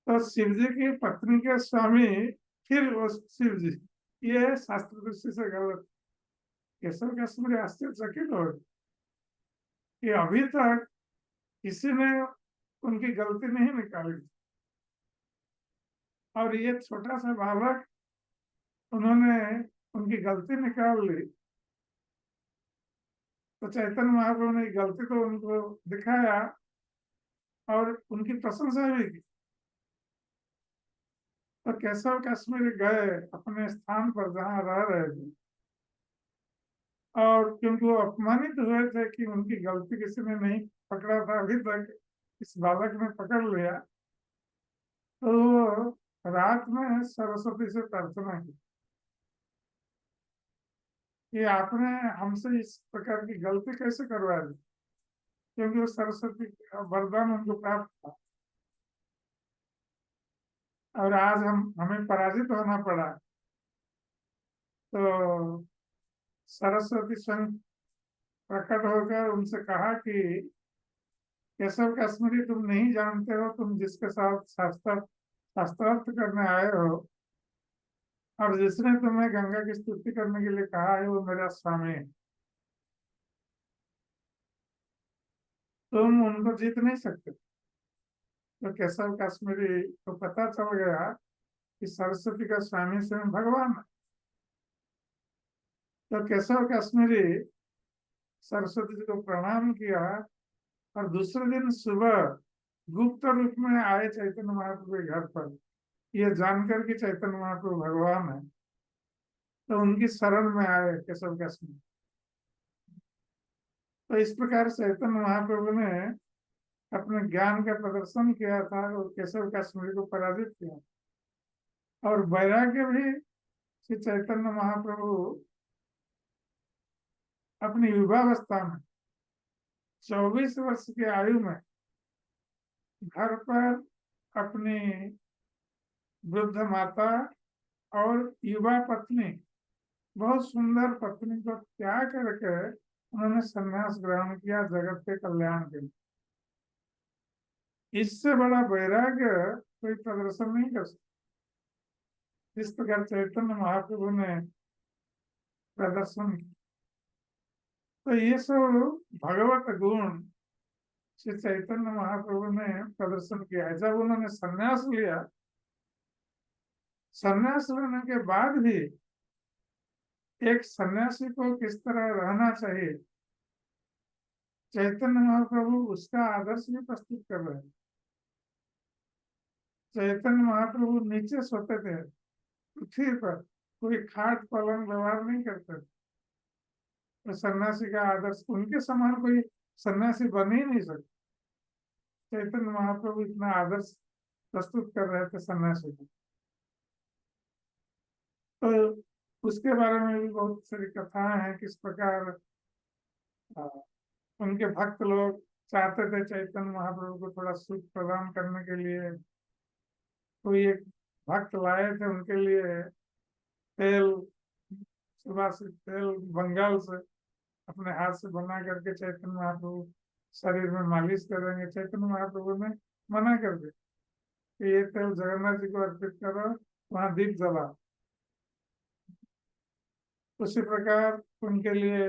तो शिव जी की पत्नी के स्वामी फिर वो शिव जी, ये शास्त्र दृष्टि से गलत। केशव कश्मीरी आश्चर्यचकित हो कि अभी तक किसी ने उनकी गलती नहीं निकाली और ये छोटा सा बालक, उन्होंने उनकी गलती निकाल ली। तो चैतन्य महाप्रभु ने गलती तो उनको दिखाया और उनकी प्रशंसा भी की। तो केशव कश्मीरी गए अपने स्थान पर जहाँ रह रहे थे, और क्योंकि वो अपमानित हुए थे कि उनकी गलती किसी ने नहीं पकड़ा था अभी तक, इस बालक ने पकड़ लिया, तो रात में सरस्वती से प्रार्थना की कि आपने हमसे इस प्रकार की गलती कैसे करवा दी, क्योंकि वो सरस्वती का वरदान उनको प्राप्त था और आज हमें पराजित होना पड़ा। तो सरस्वती स्वयं प्रकट होकर उनसे कहा कि केशव कश्मीरी, तुम नहीं जानते हो, तुम जिसके साथ शास्त्रार्थ करने आए हो और जिसने तुम्हें गंगा की स्तुति करने के लिए कहा है वो मेरा स्वामी है, तुम उनको जीत नहीं सकते। तो केशव कश्मीरी को पता चल गया कि सरस्वती का स्वामी स्वयं भगवान है। तो केशव कश्मीरी सरस्वती जी को प्रणाम किया और दूसरे दिन सुबह गुप्त रूप में आए चैतन्य महाप्रभु के घर पर, ये जानकर कि चैतन्य महाप्रभु भगवान है। तो उनकी शरण में आए केशव काश्मीर। तो इस प्रकार से चैतन्य महाप्रभु ने अपने ज्ञान का प्रदर्शन किया था और केशव काश्मीर को पराजित किया। और वैराग्य भी श्री चैतन्य महाप्रभु अपनी युवावस्था में 24 वर्ष की आयु में घर पर अपनी वृद्ध माता और युवा पत्नी, बहुत सुंदर पत्नी को त्याग करके उन्होंने संन्यास ग्रहण किया जगत के कल्याण के लिए। इससे बड़ा वैराग्य कोई प्रदर्शन नहीं कर सकता। इस प्रकार चैतन्य महाप्रभु ने प्रदर्शन किया। तो ये सब भगवत गुण श्री चैतन्य महाप्रभु ने प्रदर्शन किया है। जब उन्होंने संन्यास लिया, संन्यास लेने के बाद भी एक सन्यासी को किस तरह रहना चाहिए, चैतन्य महाप्रभु उसका आदर्श भी प्रस्तुत कर रहे हैं। चैतन्य महाप्रभु नीचे सोते थे पृथ्वी पर, कोई खाट पलंग व्यवहार नहीं करते। तो सन्यासी का आदर्श, उनके समान कोई सन्यासी बन ही नहीं सकता। चैतन्य महाप्रभु इतना आदर्श प्रस्तुत कर रहे थे सन्यासी को। तो उसके बारे में भी बहुत सारी कथाएं हैं, किस प्रकार उनके भक्त लोग चाहते थे चैतन्य महाप्रभु को थोड़ा सुख प्रदान करने के लिए। कोई एक भक्त लाए थे उनके लिए तेल, सुभाषित तेल बंगाल से अपने हाथ से बना करके चैतन्य महाप्रभु शरीर में मालिश करेंगे। चैतन्य महाप्रभु ने मना कर दिया कि ये तेल जगन्नाथ जी को अर्पित करो, वहां दीप जला। उसी प्रकार उनके लिए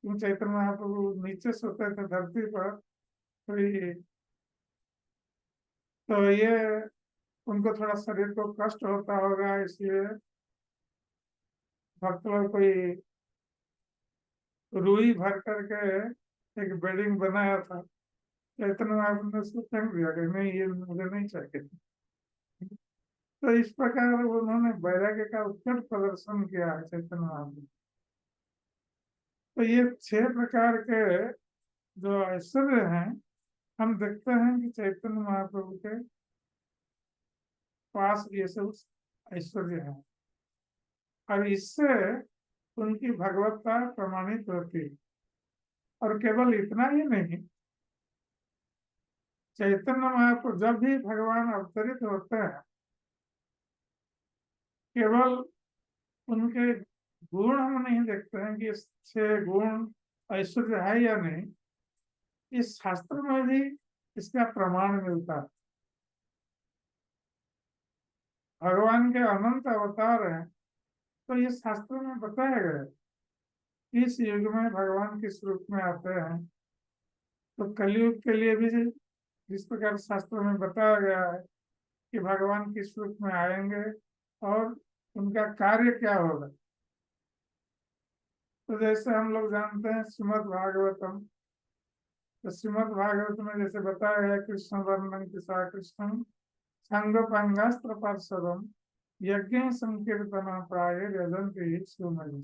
चैतन्य महाप्रभु नीचे सोते थे धरती पर। तो ये उनको थोड़ा शरीर को कष्ट होता होगा, इसलिए भक्त लोग कोई रुई भर करके एक बेडिंग बनाया था। चैतन्य महाप्रभु ने उसको फेंक दिया कि नहीं, ये मुझे नहीं चाहिए। तो इस प्रकार उन्होंने वैराग्य का उत्कट प्रदर्शन किया है चैतन्य महाप्रभु। तो ये 6 प्रकार के जो ऐश्वर्य हैं, हम देखते हैं कि चैतन्य महाप्रभु के पास ये सब ऐश्वर्य है, और इससे उनकी भगवत्ता प्रमाणित होती है। और केवल इतना ही नहीं, चैतन्य महाप्रभु जब भी भगवान अवतरित होते हैं, केवल उनके गुण हम नहीं देखते हैं कि 6 गुण ऐश्वर्य है या नहीं, इस शास्त्र में भी इसका प्रमाण मिलता है। भगवान के अनंत अवतार हैं, तो ये शास्त्र में बताया गया है इस युग में भगवान किस रूप में आते हैं। तो कलयुग के लिए भी जिस प्रकार शास्त्र में बताया गया है कि भगवान किस रूप में आएंगे और उनका कार्य क्या होगा। तो जैसे हम लोग जानते हैं श्रीमद् भागवतम, तो श्रीमद् भागवत में जैसे बताया गया कृष्ण वर्णन किसा कृष्ण संगोपांगास्त्र पार्षदम यज्ञ संकीर्तना प्राय यजंती सुमन।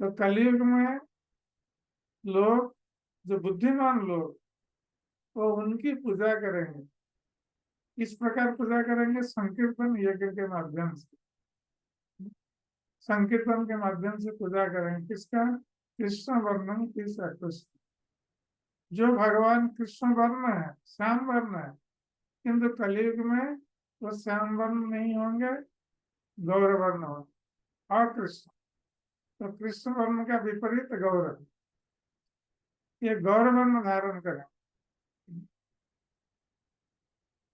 तो कलयुग में लोग, जो बुद्धिमान लोग, वो उनकी पूजा करेंगे। इस प्रकार पूजा करेंगे संकीर्तन यज्ञ के माध्यम से। संकीर्तन के माध्यम से पूजा करेंगे किसका? कृष्ण वर्णन किसा कृष्ण। जो भगवान कृष्ण वर्ण है, श्याम वर्ण है, किंतु कलयुग में वो श्याम वर्ण नहीं होंगे, गौर वर्ण होंगे। और कृष्ण, तो कृष्ण वर्ण का विपरीत गौर, ये गौर वर्ण धारण करें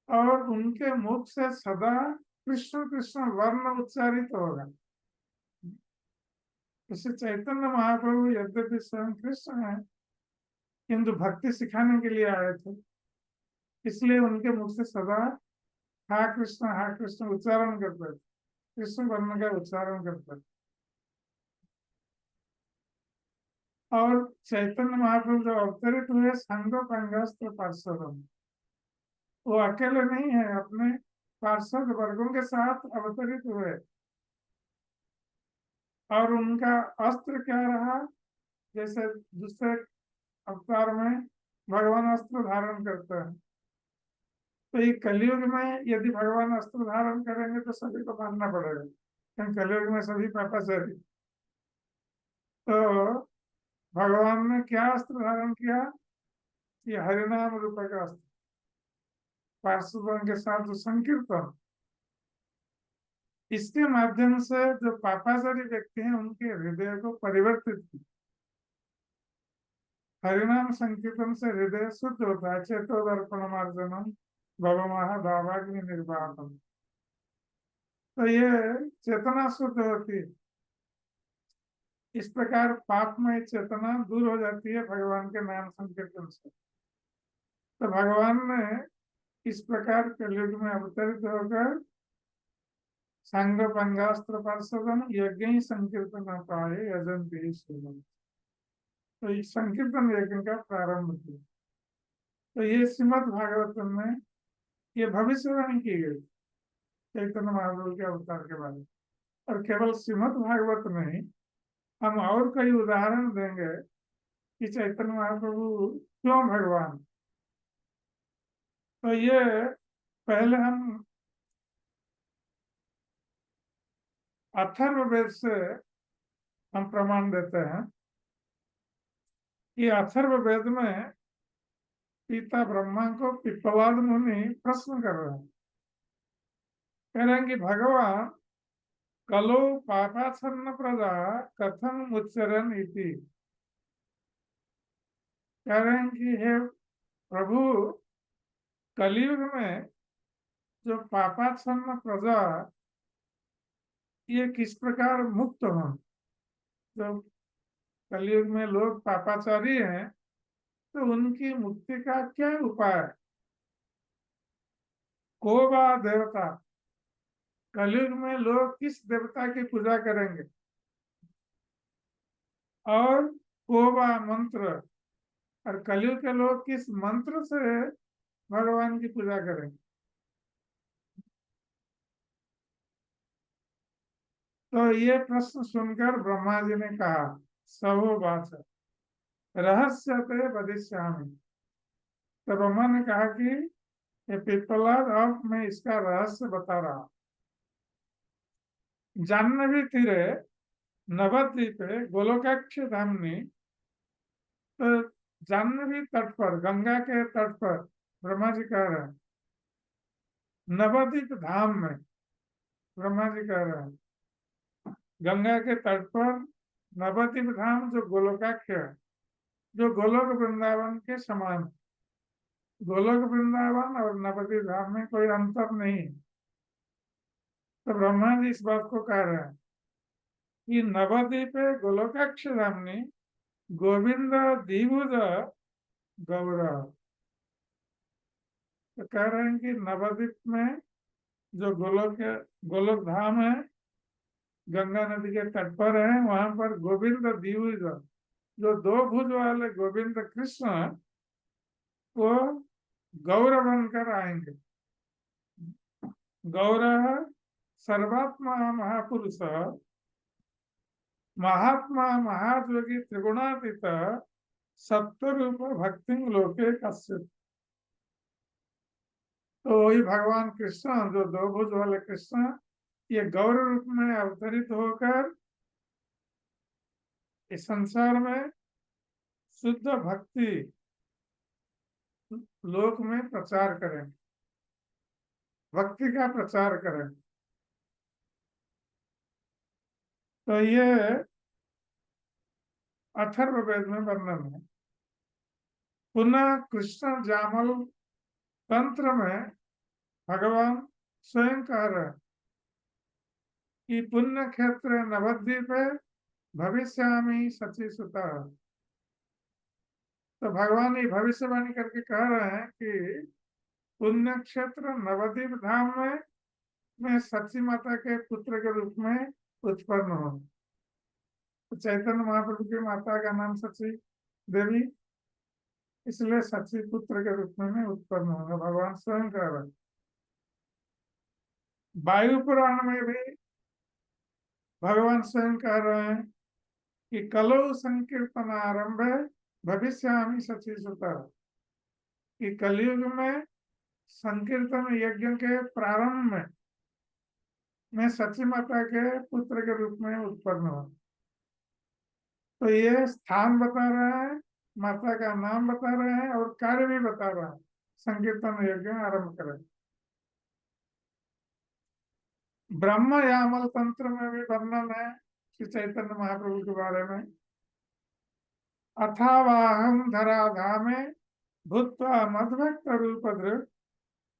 और उनके मुख से सदा कृष्ण कृष्ण वर्ण उच्चारित होगा। इससे चैतन्य महाप्रभु यद्यपि स्वयं कृष्ण है, किंतु भक्ति सिखाने के लिए आए थे, इसलिए उनके मुख से सदा हा कृष्ण उच्चारण करते थे, कृष्ण वर्ण का उच्चारण करते थे। और चैतन्य महाप्रभु जो अवतरित हुए संगोपांगास्त्र पार्षदम, वो अकेले नहीं है, अपने पार्षद वर्गों के साथ अवतरित हुए। और उनका अस्त्र क्या रहा? जैसे दूसरे अवतार में भगवान अस्त्र धारण करते हैं, तो ये कलयुग में यदि भगवान अस्त्र धारण करेंगे तो सभी को मानना पड़ेगा, क्योंकि कलयुग में सभी पापाचारी। तो भगवान ने क्या अस्त्र धारण किया? ये हरिनाम रूप का अस्त्र, पार्षदों के साथ जो संकीर्तन, इसके माध्यम से जो पापाचारी व्यक्ति हैं उनके हृदय को परिवर्तित किया। हरिनाम संकीर्तन से हृदय शुद्ध होता है। चेतो दर्पण मार्जनम भवमहा भावाग्नि निर्वापन। तो ये चेतना शुद्ध होती है। इस प्रकार पापमय चेतना दूर हो जाती है भगवान के नाम संकीर्तन से। तो भगवान ने इस प्रकार कलयुग में अवतरित होकर सांग पंगास्त्र पार्षदम यज्ञ संकीर्तन पाए यजंती सुनम। तो इस संकीर्तन यज्ञ का प्रारंभ किया। तो ये श्रीमद् भागवतम में ये भविष्यवाणी की गई चैतन्य महाप्रभु के अवतार के बारे में। और केवल श्रीमद् भागवत में ही हम और कई उदाहरण देंगे कि चैतन्य महाप्रभु क्यों भगवान। तो ये पहले हम अथर्ववेद से हम प्रमाण देते हैं कि अथर्ववेद में पिता ब्रह्मा को पिप्पलाद मुनि प्रश्न कर रहे हैं। कह रहे हैं कि भगवान कलो पापाच्छन्न प्रजा कथम उच्चरन इति। कह रहे हैं कि हे प्रभु, कलयुग में जो पापाच्छन्न प्रजा ये किस प्रकार मुक्त हो। जो कलयुग में लोग पापाचारी हैं तो उनकी मुक्ति का क्या उपाय? को बा देवता, कलयुग में लोग किस देवता की पूजा करेंगे? और को बा मंत्र, और कलयुग के लोग किस मंत्र से भगवान की पूजा करेंगे? तो ये प्रश्न सुनकर ब्रह्मा जी ने कहा, सहो बाच रहस्य ते वदिष्यामि। तो ब्रह्मा ने कहा कि ये पिप्पलाद, अब मैं इसका रहस्य बता रहा। जाह्नवी तीरे नवद्वीपे गोलोकाक्ष धामनी। तो जाह्नवी तट पर, गंगा के तट पर ब्रह्मा जी कह रहे हैं, नवद्वीप धाम में ब्रह्मा जी कह रहे हैं, गंगा के तट पर नवद्वीप धाम जो गोलोकाक्ष है, जो गोलोक वृंदावन के समान। गोलोक वृंदावन और नवद्वीप धाम में कोई अंतर नहीं। तो ब्रह्मा जी इस बात को कह रहे हैं कि नवद्वीपे गोलोकाक्ष धामनी गोविंद द्विभुज गौरव। तो कह रहे हैं कि नवद्वीप में जो गोलोक धाम है, गंगा नदी के तट पर है, वहां पर गोविंद द्विभुज, जो दो भुज वाले गोविंद कृष्ण को गौर बनकर आएंगे। गौर सर्वात्मा महापुरुष महात्मा महाजोगी त्रिगुणातीत सत्वरूप भक्ति लोके कश्चित। तो वही भगवान कृष्ण, जो दो भुज वाले कृष्ण, ये गौर रूप में अवतरित होकर इस संसार में शुद्ध भक्ति लोक में प्रचार करें, भक्ति का प्रचार करें। तो ये अथर्ववेद में वर्णन है। पुनः कृष्ण जामल तंत्र में भगवान स्वयं कह रहे हैं कि पुण्य क्षेत्र नवद्वीप भविष्यामि सची सुता। तो भगवान ये भविष्यवाणी करके कह रहे हैं कि पुण्य क्षेत्र नवद्वीप धाम में मैं सची माता के पुत्र के रूप में उत्पन्न हूँ। तो चैतन्य महाप्रभु की माता का नाम सची देवी, इसलिए सची पुत्र के रूप में मैं उत्पन्न होगा, भगवान स्वयं कह रहे हैं। वायु पुराण में भी भगवान स्वयं कह रहे हैं कि कलो संकीर्तन आरंभ भविष्यामि शची सुता, कि कलयुग में संकीर्तन यज्ञ के प्रारंभ में मैं सची माता के पुत्र के रूप में उत्पन्न हुआ। तो ये स्थान बता रहा है, माता का नाम बता रहे हैं और कार्य भी बता रहा है। संकीर्तन यज्ञ आरंभ करें। ब्रह्म यामल तंत्र में भी वर्णन है श्री चैतन्य महाप्रभु के बारे में। अथावाहम धराधामे भूत्वा मद्भक्त रूप दृक्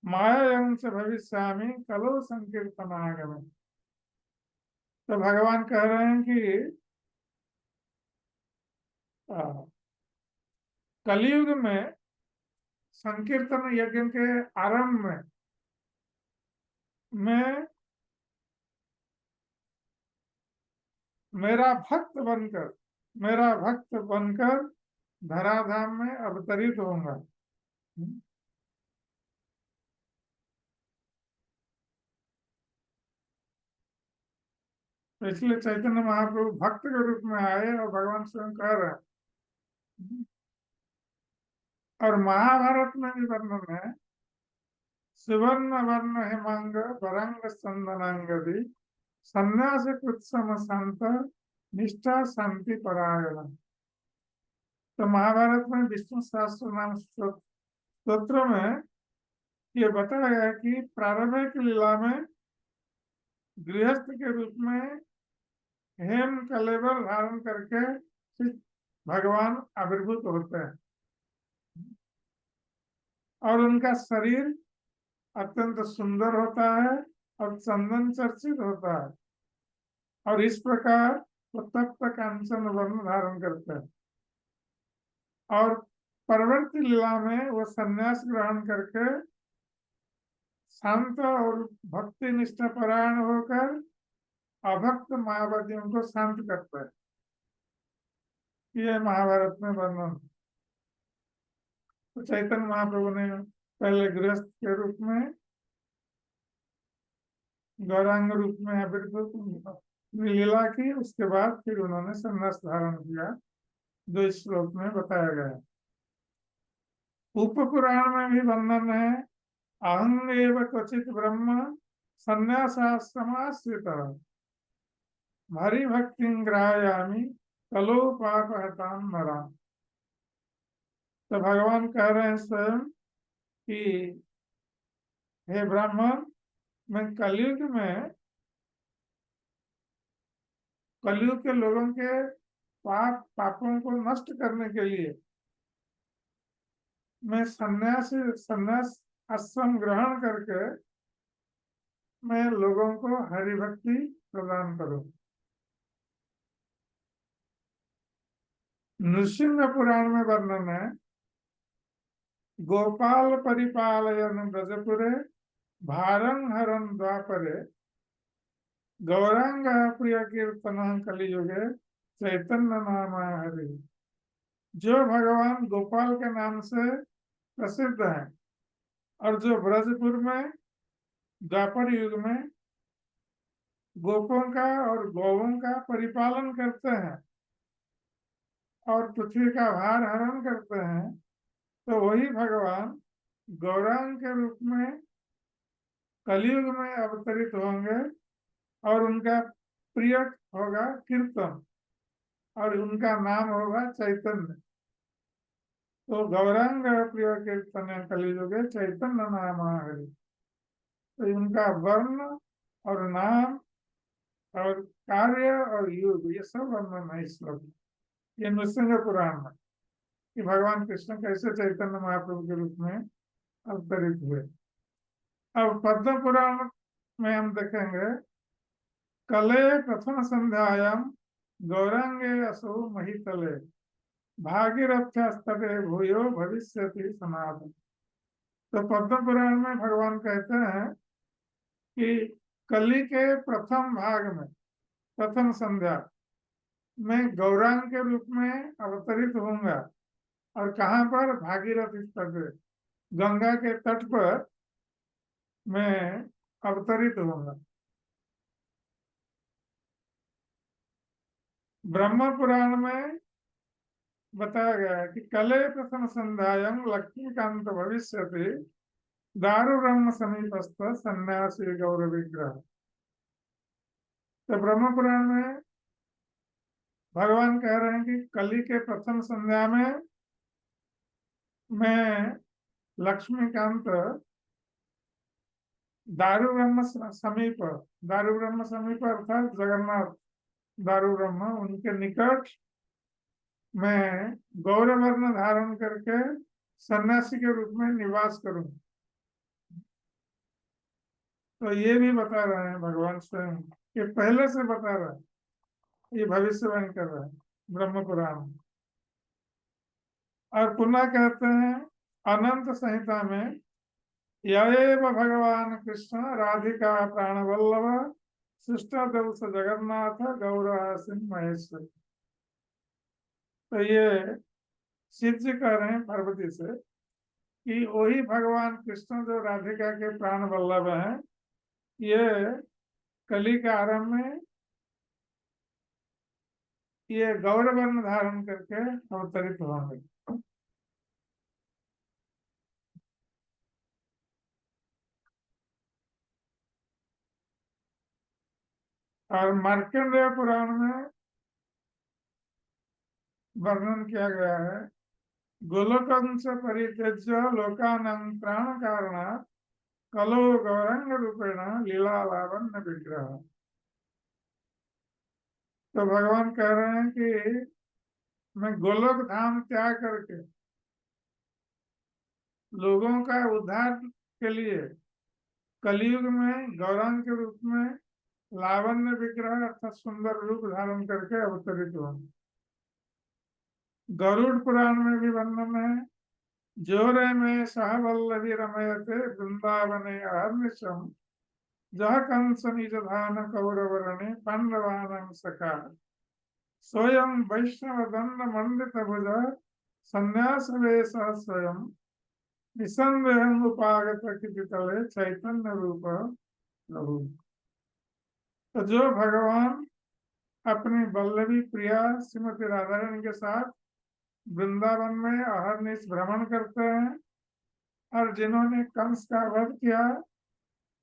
मायां से भविष्यामि कलो संकीर्तनागमे। तो भगवान कह रहे हैं कि कलयुग में संकीर्तन यज्ञ के आरंभ में मैं मेरा भक्त बनकर धराधाम में अवतरित होऊंगा। तो इसलिए चैतन्य महाप्रभु भक्त के रूप में आए और भगवान स्वयं कह रहे हैं। और महाभारत में भी वर्णन है, सुवर्ण वर्ण हिमांग वरंग संदनांगदी संन्यास कृत्सम संत निष्ठा शांति परायण। तो महाभारत में विष्णु सहस्त्र नाम स्तोत्र में ये बताया गया कि प्रारंभिक लीला में गृहस्थ के रूप में हेम कलेवर धारण करके भगवान आविर्भूत होते हैं और उनका शरीर अत्यंत सुंदर होता है और चंदन चर्चित होता है और इस प्रकार वो तप्त कांचन वर्ण धारण करते हैं। और परवर्ती लीला में वो संन्यास ग्रहण करके शांत और भक्ति निष्ठा परायण होकर अभक्त मायावादियों को शांत करता है। ये महाभारत में वर्णन। तो चैतन्य महाप्रभु ने पहले गृहस्थ के रूप में गौरांग रूप में आविर्भूत लीला की, उसके बाद फिर उन्होंने संन्यास धारण किया, जो इस श्लोक में बताया गया है। उप पुराण में भी वर्णन है, अहं एव क्वचित ब्रह्म संन्यासाश्रमाश्रित हरि भक्ति ग्राह्यामि कलो पापहतां नराम्। तो भगवान कह रहे हैं स्वयं कि हे ब्राह्मण, मैं कलयुग के लोगों के पापों को नष्ट करने के लिए मैं संन्यास आश्रम ग्रहण करके मैं लोगों को हरि भक्ति प्रदान करूं। नृसिंह पुराण में वर्णन है, गोपाल परिपालयन ब्रजपुरे भारं हरन द्वापरे गौरांग प्रिय कीर्तन कलियुगे चैतन्य नाम हरि। जो भगवान गोपाल के नाम से प्रसिद्ध है और जो ब्रजपुर में द्वापर युग में गोपों का और गौओं का परिपालन करते हैं और पृथ्वी का भार हरण करते हैं, तो वही भगवान गौरांग के रूप में कलयुग में अवतरित होंगे और उनका प्रिय होगा कीर्तन और उनका नाम होगा चैतन्य। तो गौरांग प्रिय कीर्तन कलियुगे चैतन्य नाम हरि। तो उनका वर्ण और नाम और कार्य और युग ये सब वर्णन है इस श्लोक में। ये नृसिंह पुराण में कि भगवान कृष्ण कैसे चैतन्य महाप्रभु के रूप में अवतरित हुए। अब पद्म पुराण में हम देखेंगे, कले प्रथम संध्यायाम गौरांगे असो महितले भागीरथ्यस्तटे भूयो भविष्यति सनातन। तो पद्म पुराण में भगवान कहते हैं कि कली के प्रथम भाग में प्रथम संध्या में गौरांग के रूप में अवतरित होऊंगा। और कहाँ पर? भागीरथ तट, गंगा के तट पर मैं अवतरित होऊंगा। ब्रह्म पुराण में बताया गया है कि कले प्रथम संध्यायम लक्ष्मीकांत भविष्यति दारु ब्रह्म समीपस्थ सन्यासी गौर विग्रह। तो ब्रह्म पुराण में भगवान कह रहे हैं कि कली के प्रथम संध्या में मैं लक्ष्मीकांत दारु ब्रह्म समीप, दारु ब्रह्म समीप अर्थात जगन्नाथ दारु ब्रह्म, उनके निकट मैं गौर वर्ण धारण करके सन्यासी के रूप में निवास करूं। तो ये भी बता रहे हैं भगवान स्वयं, ये पहले से बता रहा है, ये भविष्यवाणी कर रहा है ब्रह्म पुराण। और पुनः कहते हैं अनंत संहिता में, यएव भगवान कृष्ण राधिका प्राणवल्लभ सृष्ट देव जगन्नाथ गौरासिन महेश्वर। तो ये शिव जी कह रहे हैं पार्वती से कि वही भगवान कृष्ण जो राधिका के प्राण वल्लभ हैं, ये कली के आरंभ में ये गौर वर्ण धारण करके अवतरित होंगे। और मार्कंडेय पुराण में वर्णन किया गया है, गोलोकंस परित्यज्य लोकानंद प्राण कारण कलो गौरंग रूपेण लीला लावण्य विग्रह। तो भगवान कह रहे हैं कि मैं गोलोक धाम त्याग करके लोगों का उद्धार के लिए कलयुग में गौरांग के रूप में लावण्य विग्रह अर्थात सुंदर रूप धारण करके अवतरित हुआ। गरुड़ पुराण में भी वर्णन है, जोरे में सहवल्लभी रमयते वृंदावने अहर्निशम जह कंस निज धान कौरवरणे पांडवानां सखा स्वयं वैष्णव दंड मंडित भुज संन्यास वेश स्वयं निसंदेह उपागत तले चैतन्य रूप प्रभु। तो जो भगवान अपनी वल्लभी प्रिया श्रीमती राधा रानी के साथ वृंदावन में अहरनिश भ्रमण करते हैं, और जिन्होंने कंस का वध किया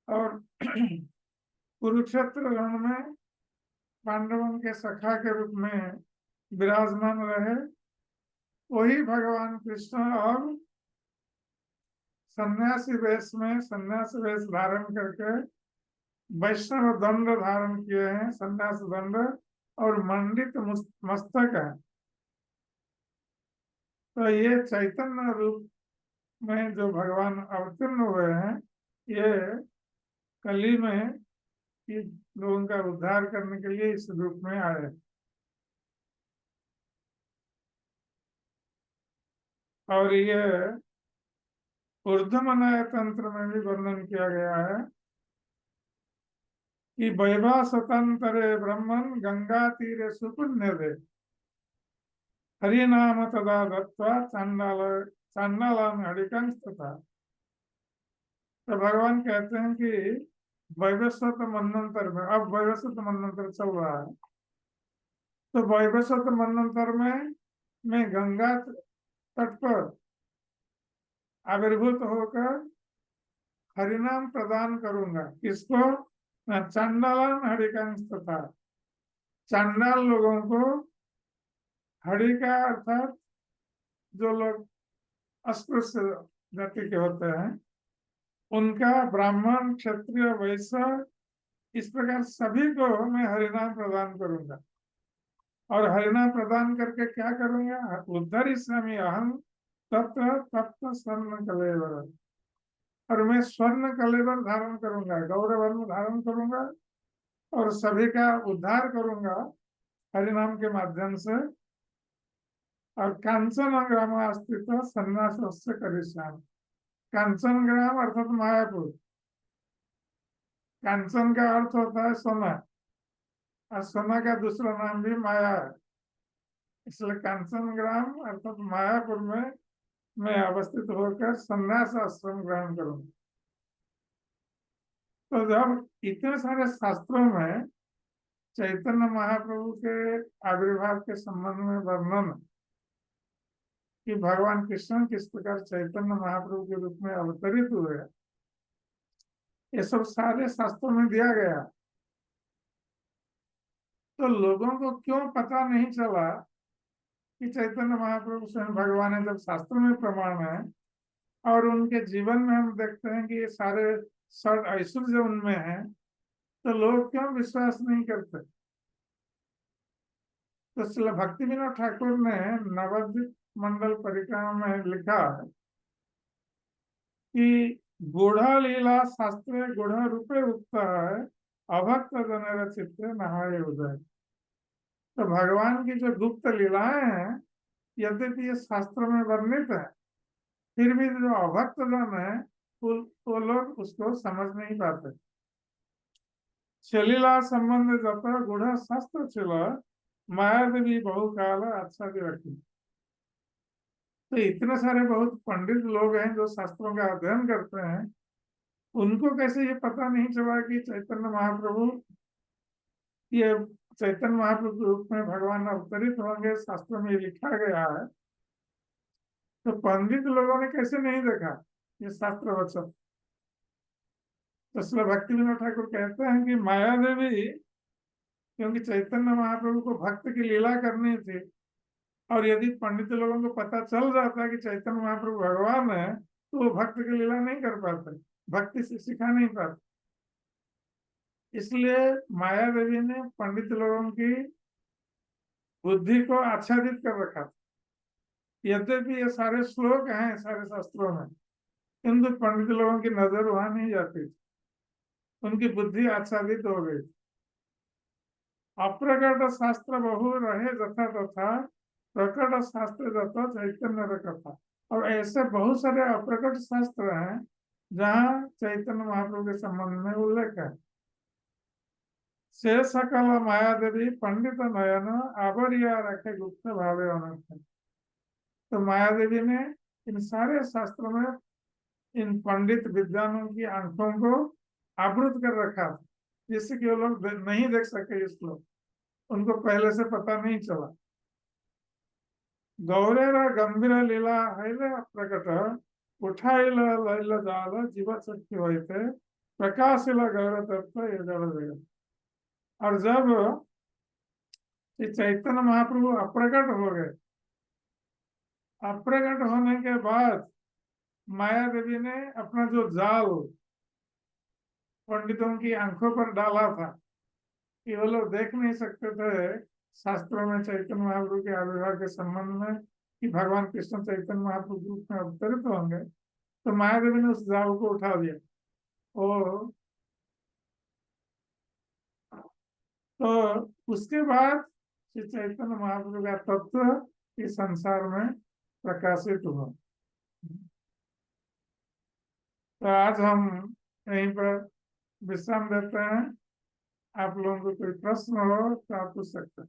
और कुरुक्षेत्र रण में पांडवों के सखा के रूप में विराजमान रहे, वही भगवान कृष्ण और सन्यासी वेश धारण करके वैष्णव दंड धारण किए हैं, सन्यास दंड और मंडित मस्तक है। तो ये चैतन्य रूप में जो भगवान अवतीर्ण हुए हैं, ये कली में कि लोगों का उद्धार करने के लिए इस रूप में आए। और ये ऊर्ध्वमनाय तंत्र में भी वर्णन किया गया है कि वैभव स्वतंत्र ब्रह्मन गंगा तीरे सुपुण्य दे हरि नाम तदा दत्वा चांडालान हरिकंस तथा। तो भगवान कहते हैं कि वैवस्वत मनंतर में, अब वैवस्वत मनंतर चल रहा है, तो वैवस्वत मनंतर में मैं गंगा तट पर आविर्भूत होकर हरिनाम प्रदान करूंगा। किसको? चांडालन हरिकंस तथा, चांडाल लोगों को, हरि का अर्थात जो लोग अस्पृश्य जाति के होते हैं उनका, ब्राह्मण क्षत्रिय वैश्य, इस प्रकार सभी को मैं हरिनाम प्रदान करूंगा। और हरिनाम प्रदान करके क्या करूंगा? उद्धरिष्यामि अहं तत्र तप्त स्वर्ण कलेवर, और मैं स्वर्ण कलेवर धारण करूंगा, गौरवर्ण धारण करूंगा और सभी का उद्धार करूंगा हरिनाम के माध्यम से। और कांचन ग्राम अस्तित्व संन्यास से करिष्यामि। कांचन ग्राम अर्थात मायापुर, कांचन का अर्थ होता है सोना, और सोना का दूसरा नाम भी माया है, इसलिए कांचन ग्राम अर्थात मायापुर में मैं अवस्थित होकर संन्यास आश्रम ग्रहण करूंगा। तो जब इतने सारे शास्त्रों में चैतन्य महाप्रभु के आविर्भाव के संबंध में वर्णन कि भगवान कृष्ण किस प्रकार चैतन्य महाप्रभु के रूप में अवतरित हुए, ये सब सारे शास्त्रों में दिया गया। तो लोगों को क्यों पता नहीं चला कि चैतन्य महाप्रभु स्वयं भगवान है, जब शास्त्र में प्रमाण है और उनके जीवन में हम देखते हैं कि ये सारे षड ऐश्वर्य उनमें है, तो लोग क्यों विश्वास नहीं करते? तो श्रील भक्ति विनोद ठाकुर ने नवद्वीप मंडल परिक्रमा में लिखा है कि गूढ़ लीला शास्त्रे गूढ़ रूपे उक्त है, अभक्त जन चित्ते नहाय उदय। तो भगवान की जो गुप्त लीलाएं हैं, यद्यपि ये शास्त्र में वर्णित है, फिर भी जो अभक्त जन है वो लोग उसको समझ नहीं पाते। छलीला संबंध जत गूढ़ शास्त्र छिल, माया देवी बहुकाल अच्छा रखी। तो इतने सारे बहुत पंडित लोग हैं जो शास्त्रों का अध्ययन करते हैं, उनको कैसे ये पता नहीं चला कि चैतन्य महाप्रभु, ये चैतन्य महाप्रभु के रूप में भगवान अवतरित होंगे, शास्त्रों में ये लिखा गया है। तो पंडित लोगों ने कैसे नहीं देखा ये शास्त्र वचन? तो श्री भक्ति विनोद ठाकुर कहते हैं कि माया देवी, क्योंकि चैतन्य महाप्रभु को भक्त की लीला करनी थी, और यदि पंडित लोगों को पता चल जाता कि चैतन्य महाप्रभु भगवान है, तो वो भक्त की लीला नहीं कर पाते, भक्ति से सिखा नहीं पाते। इसलिए माया देवी ने पंडित लोगों की बुद्धि को आच्छादित कर रखा था। यद्यपि ये सारे श्लोक हैं सारे शास्त्रों में, किंतु पंडित लोगों की नजर वहां नहीं जाती, उनकी बुद्धि आच्छादित हो गई। अप्रकट शास्त्र बहु रहे जथा तथा, प्रकट शास्त्र जथा चैतन्य कथा। और ऐसे बहुत सारे अप्रकट शास्त्र हैं जहाँ चैतन्य महाप्रभु के संबंध में उल्लेख है। से सकल माया देवी पंडित नयन, आवरिया रखे गुप्त भावे अनंत। तो माया देवी ने इन सारे शास्त्रों में इन पंडित विद्वानों की आंखों को आवृत कर रखा, जिससे कि वो लोग नहीं देख सके इस लोग, उनको पहले से पता नहीं चला। गौरेर गंभीर लीला हैले प्रकट, उठाइल लैल जाल जीव शक्ति होते, प्रकाशिल गौर तत्व ये जड़ जगत। और जब ये चैतन्य महाप्रभु अप्रकट हो गए, अप्रकट होने के बाद माया देवी ने अपना जो जाल पंडितों की आंखों पर डाला था कि वो लोग देख नहीं सकते थे शास्त्रों में चैतन्य महाप्रभु के आविर्भाव के संबंध में कि भगवान कृष्ण चैतन्य महाप्रभु के रूप में अवतरित होंगे, तो माया देवी ने उस जाल को उठा दिया। और तो उसके बाद श्री चैतन्य महाप्रभु का तत्व इस संसार में प्रकाशित हुआ। तो आज हम यहीं पर विश्राम देते हैं। आप लोगों को कोई प्रश्न हो तो आप पूछ सकते हैं।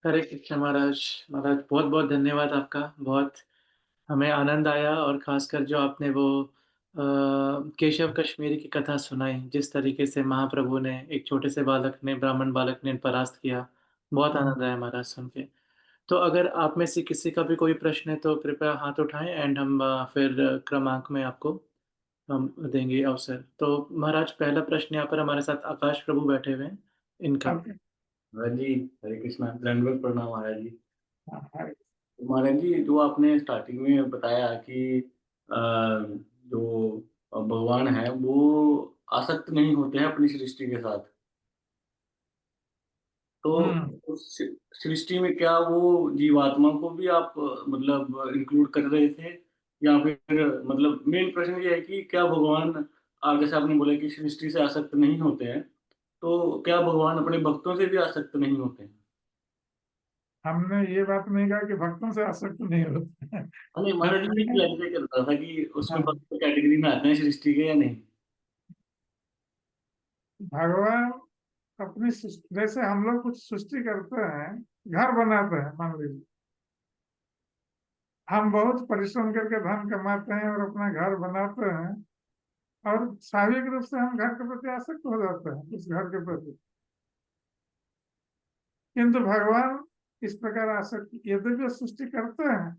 हरे कृष्ण महाराज। महाराज बहुत बहुत धन्यवाद आपका। बहुत हमें आनंद आया, और खासकर जो आपने वो केशव कश्मीरी की कथा सुनाई, जिस तरीके से महाप्रभु ने एक छोटे से बालक ने, ब्राह्मण बालक ने परास्त किया, बहुत आनंद आया महाराज सुन के। तो अगर आप में से किसी का भी कोई प्रश्न है तो कृपया हाथ उठाएं, एंड हम फिर क्रमांक में आपको हम देंगे अवसर। तो महाराज पहला प्रश्न यहाँ पर हमारे साथ आकाश प्रभु बैठे हुए हैं, इनका। ओके। महाराज जी, हरे कृष्णा, दंडवत प्रणाम महाराज जी। हाँ, तो महाराज जी, जो आपने स्टार्टिंग में बताया कि जो भगवान है वो आसक्त नहीं होते हैं अपनी सृष्टि के साथ, तो उस सृष्टि में क्या वो जीवात्मा को भी आप मतलब इंक्लूड कर रहे थे, या फिर मतलब मेन प्रश्न ये है कि क्या भगवान, आप जैसे आपने बोला कि सृष्टि से आसक्त नहीं होते हैं, तो क्या भगवान अपने भक्तों से भी आसक्त नहीं होते हैं? हमने ये बात नहीं कहा कि भक्तों से आसक्त नहीं होते हैं। हाँ, नहीं महाराज जी, मैं हमने क्लैरिफाई कर रहा था कि उसमें हाँ, भक्त कैटेगरी में आते हैं सृष्टि के या नहीं। भगवान अपनी जैसे हम लोग कुछ सृष्टि करते हैं, घर बनाते हैं, मान लीजिए हम बहुत परिश्रम करके धन कमाते हैं और अपना घर बनाते हैं, और स्वाभाविक रूप से हम घर के प्रति आसक्त हो जाते हैं, उस घर के प्रति। किंतु भगवान इस प्रकार आसक्त, यद्यपि वो सृष्टि करते हैं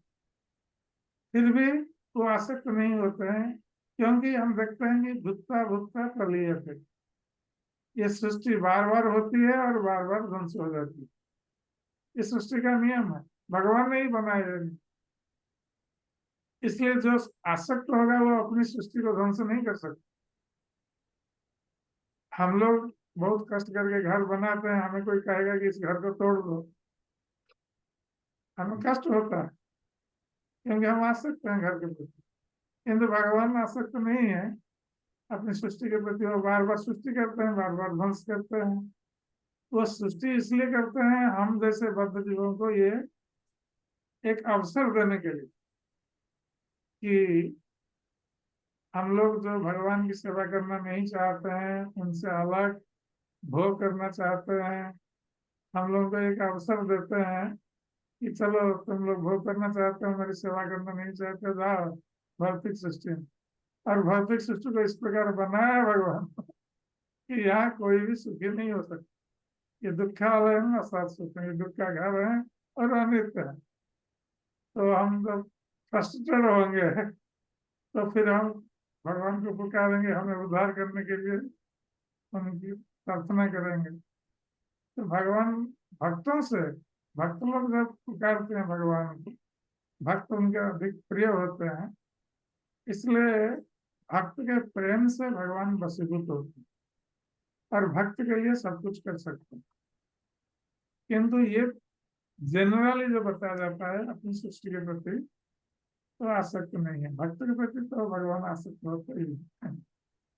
फिर भी वो आसक्त नहीं होते हैं, क्योंकि हम देखते हैं कि भूतता भूतता प्रलीयते, ये सृष्टि बार बार होती है और बार बार ध्वंस हो जाती है। इस सृष्टि का नियम है, भगवान ने ही बनाया है। इसलिए जो आसक्त होगा वो अपनी सृष्टि को ध्वंस नहीं कर सकता। हम लोग बहुत कष्ट करके घर बनाते हैं, हमें कोई कहेगा कि इस घर को तोड़ दो, हमें कष्ट होता है क्योंकि हम आसक्त हैं घर के प्रति। किंतु भगवान आसक्त नहीं है अपनी सृष्टि के प्रति, वो बार बार सृष्टि करते हैं, बार बार ध्वंस करते हैं। वो सृष्टि इसलिए करते हैं हम जैसे बद्ध जीवों को ये एक अवसर देने के लिए कि हम लोग जो भगवान की सेवा करना नहीं चाहते हैं, उनसे अलग भोग करना चाहते हैं, हम लोगों को एक अवसर देते हैं कि चलो तुम लोग भोग करना चाहते हो, मेरी सेवा करना नहीं चाहते, जाओ भौतिक सृष्टि में। और भौतिक सृष्टि को इस प्रकार बनाया है भगवान कि यहाँ कोई भी सुखी नहीं हो सकता। ये दुखालय है, असात सुख है, ये दुख का घर है और अनित्य है। तो हम जब फ्रस्ट्रेटेड होंगे तो फिर हम भगवान को पुकारेंगे, हमें उद्धार करने के लिए उनकी प्रार्थना करेंगे। तो भगवान भक्तों से, भक्त लोग जब पुकारते हैं भगवान को, भक्त उनके अधिक प्रिय होते हैं, इसलिए भक्त के प्रेम से भगवान वशीभूत होते हैं और भक्त के लिए सब कुछ कर सकते हैं। किंतु ये जनरली जो बताया जाता है अपनी सृष्टि के प्रति, तो आसक्त नहीं है। भक्त के प्रति तो भगवान आसक्त होते ही हैं,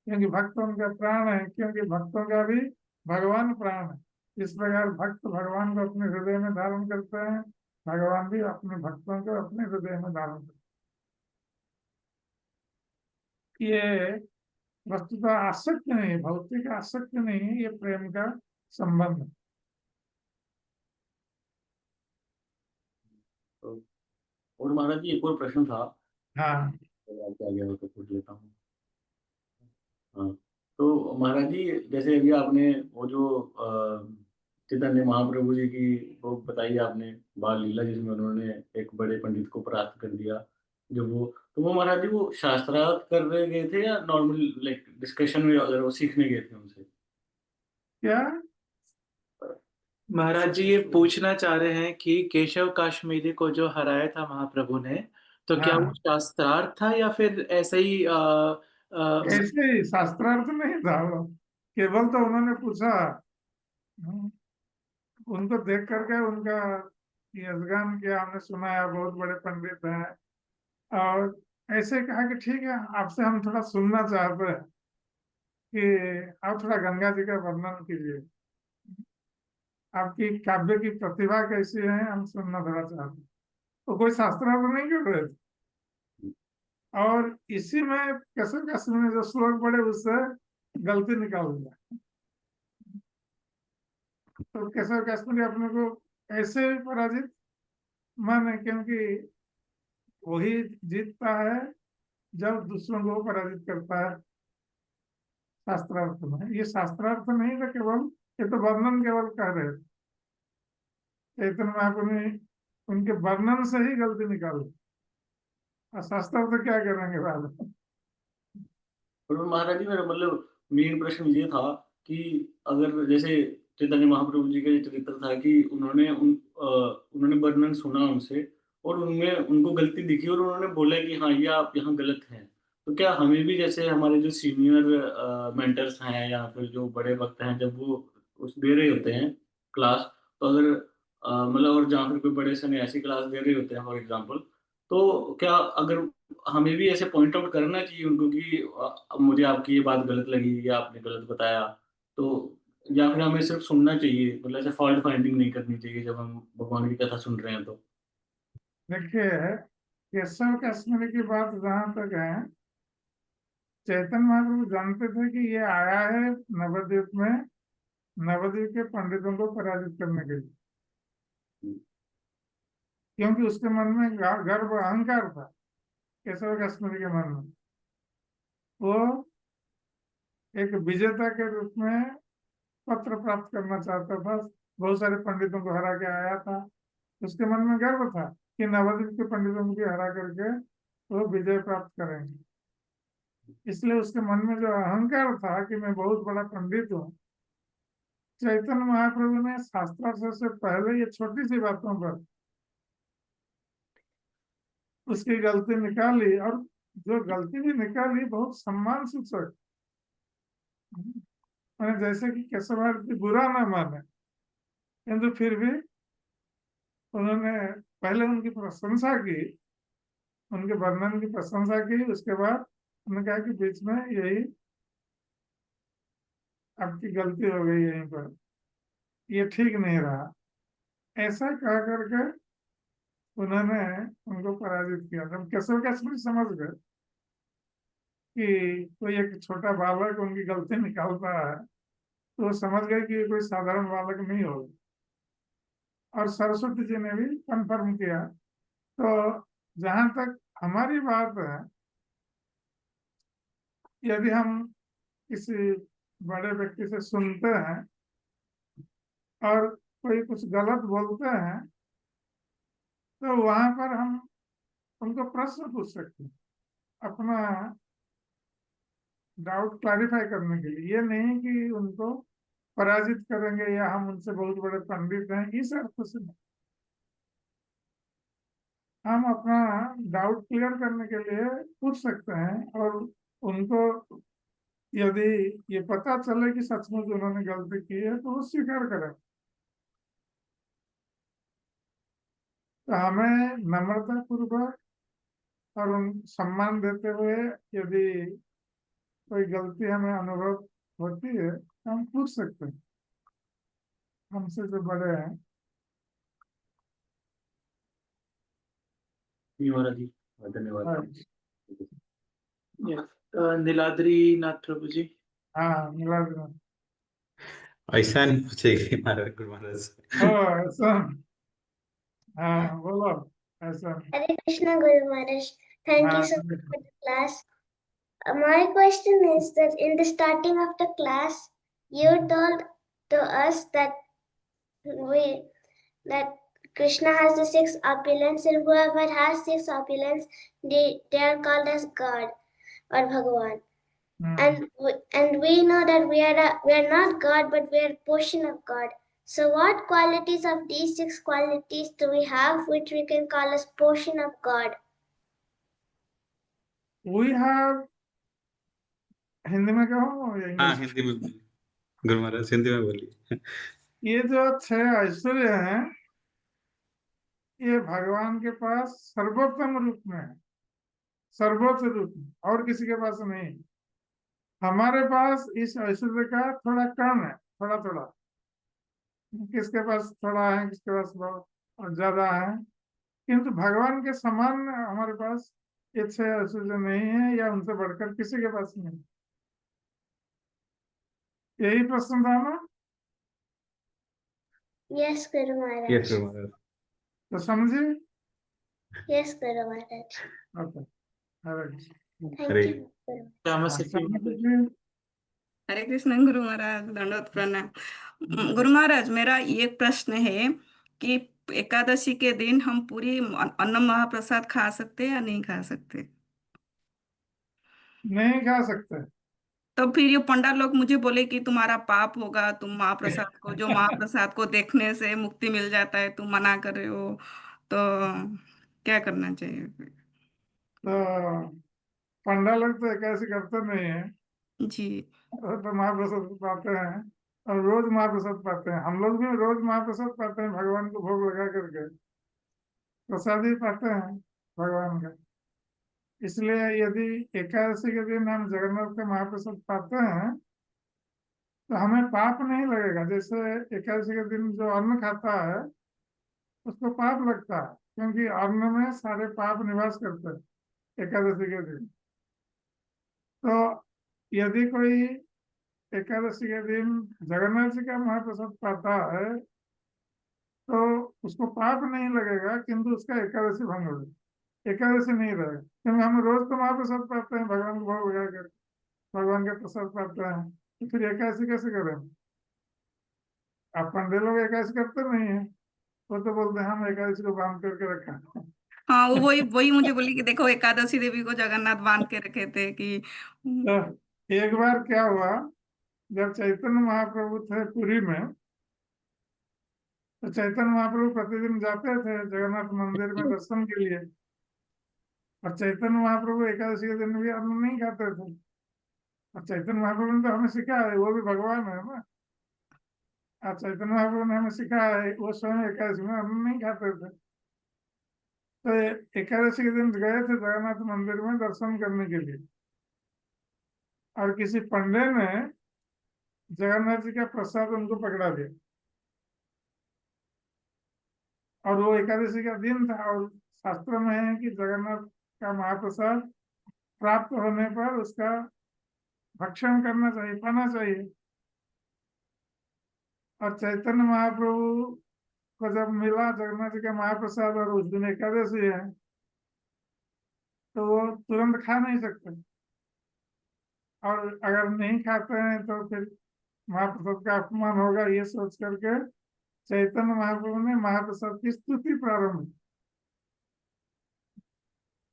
क्योंकि भक्त उनका प्राण है, क्योंकि भक्तों का भी भगवान प्राण है। इस प्रकार भक्त भगवान को अपने हृदय में धारण करते हैं, भगवान भी अपने भक्तों को अपने हृदय में धारण करते हैं। ये वस्तुतः आसक्त नहीं है, भौतिक आसक्त नहीं है, ये प्रेम का संबंध है। तो और महाराज जी एक और प्रश्न था, हाँ अगर आपके आगे हो तो पूछ लेता हूँ। हाँ, तो महाराज जी जैसे अभी आपने वो जो चैतन्य महाप्रभु जी की वो बताई आपने बाल लीला, जिसमें उन्होंने एक बड़े पंडित को प्राप्त कर दिया, जो वो, तो वो महाराज जी वो शास्त्रार्थ करने गए थे या नॉर्मल लाइक डिस्कशन में अगर वो सीखने गए थे उनसे? क्या? महाराज जी ये पूछना चाह रहे हैं कि केशव काश्मीरी को जो हराया था महाप्रभु ने, तो क्या वो हाँ, शास्त्रार्थ था या फिर ऐसे ही ऐसे ही शास्त्रार्थ नहीं था वो, केवल तो उन्होंने पूछा। हम्म, उनको देख करके उनका यशगान किया, हमने सुना है बहुत बड़े पंडित हैं, और ऐसे कहा कि ठीक है, आपसे हम थोड़ा सुनना चाहते हैं कि आप थोड़ा गंगा जी का वर्णन कीजिए, आपकी काव्य की प्रतिभा कैसी है, हम सुनना थोड़ा चाहते हैं। तो कोई शास्त्रार्थ नहीं कर रहे थे, और इसी में कसर कसर में जो श्लोक पढ़े उससे गलती निकाल दिया। तो केशव कश्मीरी अपने को ऐसे पराजित माने, क्योंकि वही जीतता है जब दूसरों को पराजित करता है शास्त्रार्थ में। ये शास्त्रार्थ नहीं था केवल, ये तो वर्णन केवल कह रहे थे। चैतन्य महाप्रभु ने उनके वर्णन से ही गलती निकाली, और शास्त्रार्थ क्या करेंगे बाद में। और महाराज जी मेरा मतलब मेन प्रश्न ये था कि अगर जैसे चैतन्य महाप्रभु जी का ये चरित्र था कि उन्होंने वर्णन सुना उनसे और उनमें उनको गलती दिखी और उन्होंने बोला कि हाँ ये आप यहाँ गलत हैं, तो क्या हमें भी जैसे हमारे जो सीनियर मेंटर्स हैं या फिर जो बड़े वक्त हैं, जब वो उस दे रहे होते हैं क्लास, तो अगर मतलब और जहाँ फिर कोई बड़े सन्यासी क्लास दे रहे होते हैं फॉर एग्जाम्पल, तो क्या अगर हमें भी ऐसे पॉइंट आउट करना चाहिए उनको कि मुझे आपकी ये बात गलत लगी या आपने गलत बताया, तो या फिर हमें सिर्फ सुनना चाहिए, मतलब ऐसे फॉल्ट फाइंडिंग नहीं करनी चाहिए जब हम भगवान की कथा सुन रहे हैं तो? देखिए, केशव कश्मीरी की बात जहां तक है, चैतन्य महाप्रभु जानते थे कि ये आया है नवद्वीप में नवद्वीप के पंडितों को पराजित करने के लिए, क्योंकि उसके मन में गर्व अहंकार था केशव कश्मीरी के मन में। वो एक विजेता के रूप में पत्र प्राप्त करना चाहता था। बहुत सारे पंडितों को हरा के आया था। उसके मन में गर्व था कि नवद्वीप के पंडितों को भी हरा करके वो विजय प्राप्त करेंगे। इसलिए उसके मन में जो अहंकार था कि मैं बहुत बड़ा पंडित हूँ, चैतन्य महाप्रभु ने शास्त्रार्थ से पहले ये छोटी सी बातों पर उसकी गलती निकाली, और जो गलती भी निकाली बहुत सम्मान सूचक। मैंने जैसे कि केशव भारती बुरा ना माने, किंतु फिर भी उन्होंने पहले उनकी प्रशंसा की, उनके वर्णन की प्रशंसा की। उसके बाद उन्होंने कहा कि बीच में यही आपकी गलती हो गई, यहीं पर ये ठीक नहीं रहा, ऐसा कह करके उन्होंने उनको पराजित किया। जब केशव का स्मृति समझ गए कि कोई एक छोटा बालक उनकी गलती निकालता है, तो वो समझ गए कि ये कोई साधारण बालक नहीं होगा। और सरस्वती जी ने भी कंफर्म किया। तो जहां तक हमारी बात है, यदि हम किसी बड़े व्यक्ति से सुनते हैं और कोई कुछ गलत बोलते हैं, तो वहां पर हम उनको प्रश्न पूछ सकते हैं अपना डाउट क्लैरिफाई करने के लिए। ये नहीं कि उनको पराजित करेंगे या हम उनसे बहुत बड़े पंडित हैं, इस अर्थ से नहीं। हम अपना डाउट क्लियर करने के लिए पूछ सकते हैं, और उनको यदि ये पता चले कि सचमुच उन्होंने गलती की है तो वो स्वीकार करें। तो हमें नम्रता पूर्वक और उन सम्मान देते हुए, यदि कोई गलती हमें अनुभव होती है तो हम पूछ सकते हैं हमसे जो बड़े हैं। जी महाराज जी, धन्यवाद। हाँ, नीलाद्री नाथ प्रभु जी। हाँ, मिला दिया। ऐसा नहीं पूछेगी महाराज, गुरु महाराज। ओ, ऐसा। हाँ, बोलो। ऐसा। Hare Krishna Guru Maharaj. Thank you हाँ, so much for the class. My question is that in the starting of the class, you told to us that that Krishna has the 6 opulence, and whoever has 6 opulence, they are called as God or Bhagavan. And we know that we are not God, but we are a portion of God. So what qualities of these 6 qualities do we have which we can call as portion of God? we have, Hindi में कहो या हाँ, English? Hindi में बोलिए गुरु महाराज, हिंदी में बोलिए। ये जो 6 ऐश्वर्य हैं, ये भगवान के पास सर्वोत्तम रूप में है, सर्वोच्च रूप में, और किसी के पास नहीं। हमारे पास इस ऐश्वर्य का थोड़ा कम है, थोड़ा थोड़ा, किसके पास थोड़ा है, किसके पास बहुत और ज्यादा है, किंतु भगवान के समान हमारे पास ये 6 ऐश्वर्य नहीं है, या उनसे बढ़कर किसी के पास नहीं। यही प्रश्न था ना? Yes, Guru Maharaj. Yes Guru Maharaj. तो समझे? Yes, Guru Maharaj. Okay, Hare Krishna. Thank Hare you, Guru. समझे? हरे कृष्ण गुरु महाराज, दंडवत प्रणाम। गुरु महाराज, मेरा ये प्रश्न है कि एकादशी के दिन हम पूरी अन्न महाप्रसाद खा सकते हैं या नहीं खा सकते? नहीं खा सकते। तो फिर ये पंडित लोग मुझे बोले कि तुम्हारा पाप होगा, तुम महाप्रसाद को, जो महाप्रसाद को देखने से मुक्ति मिल जाता है, तुम मना कर रहे हो, तो क्या करना चाहिए? तो पंडा लोग तो ऐसे करते नहीं है, जी। तो महाप्रसाद पाते हैं, और रोज महाप्रसाद पाते हैं। हम लोग भी रोज महाप्रसाद पाते हैं, भगवान को भोग लगा करके प्रसाद ही पाते हैं भगवान का। इसलिए यदि एकादशी के दिन हम जगन्नाथ का महाप्रसाद पाते हैं तो हमें पाप नहीं लगेगा। जैसे एकादशी के दिन जो अन्न खाता है उसको पाप लगता है, क्योंकि अन्न में सारे पाप निवास करते हैं एकादशी के दिन। तो यदि कोई एकादशी के दिन जगन्नाथ जी का महाप्रसाद पाता है तो उसको पाप नहीं लगेगा, किंतु उसका एकादशी भंग हो जाएगा, एकादशी नहीं रहेगा। क्योंकि हम रोज तो महाप्रसाद पाते हैं भगवान को भोग लगा कर, भगवान का प्रसाद पाते हैं, तो फिर एकादशी कैसे करें? आप पंडे लोग एकादशी करते नहीं है, वो तो बोलते हैं हम एकादशी को बांध करके रखा है। हाँ, वो वही वही मुझे बोली कि देखो एकादशी देवी को जगन्नाथ बांध के रखे थे कि तो एक बार क्या हुआ, जब चैतन्य महाप्रभु थे पुरी में, तो चैतन्य महाप्रभु प्रतिदिन जाते थे जगन्नाथ मंदिर में दर्शन के लिए, और चैतन्य महाप्रभु एकादशी के दिन भी अन्न नहीं खाते थे। और चैतन्य महाप्रभु ने तो हमें सिखाया है, वो भी भगवान है ना। और चैतन्य महाप्रभु ने हमें सिखाया है, वो स्वयं एकादशी में अन्न नहीं खाते थे। तो एकादशी के दिन गए थे जगन्नाथ मंदिर में दर्शन करने के लिए, और किसी पंडे ने जगन्नाथ जी का प्रसाद उनको पकड़ा दिया, और वो एकादशी का दिन था, और शास्त्र में है कि जगन्नाथ का महाप्रसाद प्राप्त होने पर उसका भक्षण करना चाहिए, पाना चाहिए। और चैतन्य महाप्रभु को जब मिला जगन्नाथ जी का महाप्रसाद और उस दिन एकादशी है, तो वो तुरंत खा नहीं सकते, और अगर नहीं खाते हैं तो फिर महाप्रसाद का अपमान होगा, ये सोच करके चैतन्य महाप्रभु ने महाप्रसाद की स्तुति प्रारंभ,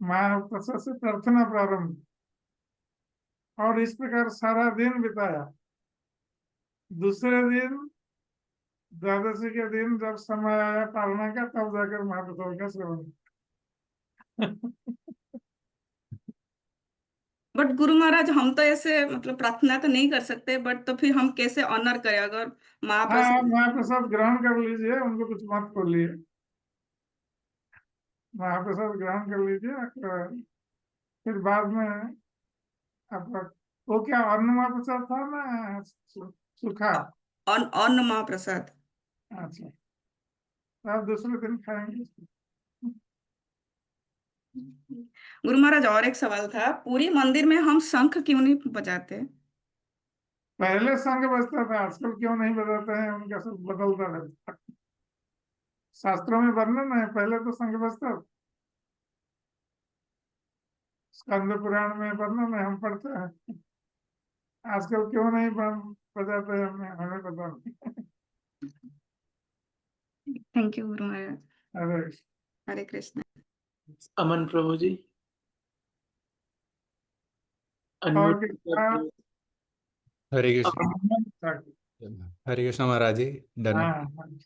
महाप्रसाद से प्रार्थना प्रारंभ, और इस प्रकार सारा दिन बिताया। दूसरे दिन द्वादशी के दिन जब समय आया पालना का, तब जाकर महाप्रसाद का सेवन। बट गुरु महाराज हम तो ऐसे मतलब प्रार्थना तो नहीं कर सकते, बट तो फिर हम कैसे ऑनर करें अगर हाँ, महाप्रसाद महाप्रसाद ग्रहण कर लीजिए, उनको कुछ मत बोलिए, महाप्रसाद ग्रहण कर लीजिए, फिर बाद में आपका वो क्या अन्न महाप्रसाद था ना, सूखा? अन्न महाप्रसाद? अच्छा, तो आप दूसरे दिन खाएंगे। गुरु महाराज और एक सवाल था, पूरी मंदिर में हम शंख क्यों नहीं बजाते? पहले शंख बजता था, आजकल क्यों नहीं बजाते हैं, उनका सब बदलता रहता। शास्त्रों में वर्णन है, पहले तो शंख बजता, स्कंद पुराण में वर्णन है, हम पढ़ते हैं। आजकल क्यों नहीं बजाते हैं, हमें पता नहीं। Thank you Guru Maharaj. अरे हरे कृष्ण। अमन प्रभु जी, और अनम्यूट क्या? हरे कृष्ण। हाँ, हरे कृष्ण महाराज जी, धन्यवाद। हाँ,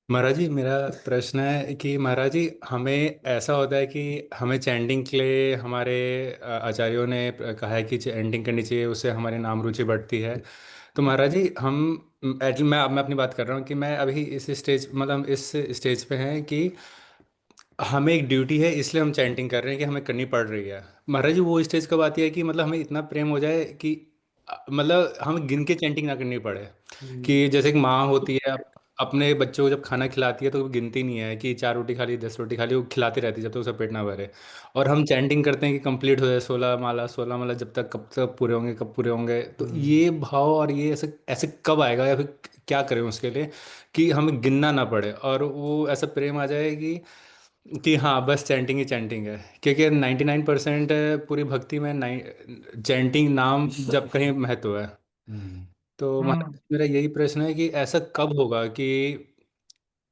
महाराज जी, मेरा प्रश्न है कि महाराज जी, हमें ऐसा होता है कि हमें चैंटिंग के लिए हमारे आचार्यों ने कहा है कि चैंटिंग करनी चाहिए, उससे हमारी नाम रुचि बढ़ती है। तो महाराज जी, हम मैं अपनी बात कर रहा हूँ कि मैं अभी इस स्टेज मतलब इस स्टेज पे हैं कि हमें एक ड्यूटी है, इसलिए हम चैंटिंग कर रहे हैं कि हमें करनी पड़ रही है। महाराज जी, वो स्टेज कब आती है कि मतलब हमें इतना प्रेम हो जाए कि मतलब हमें गिन के चैंटिंग ना करनी पड़े? कि जैसे एक माँ होती है, अपने बच्चों को जब खाना खिलाती है तो वो गिनती नहीं है कि 4 रोटी खा ली, 10 रोटी खा ली, वो खिलाती रहती है जब तक उसका पेट ना भरे। और हम चैंटिंग करते हैं कि कंप्लीट हो जाए 16 माला 16 माला, जब तक कब तक पूरे होंगे, कब पूरे होंगे। तो ये भाव और ये ऐसे ऐसे कब आएगा, या फिर क्या करें उसके लिए कि हमें गिनना ना पड़े और वो ऐसा प्रेम आ जाए कि हाँ, बस चैंटिंग ही चैंटिंग है? क्योंकि 99% पूरी भक्ति में चैंटिंग नाम जब कहीं महत्व है। तो हम्म। मेरा यही प्रश्न है कि ऐसा कब होगा कि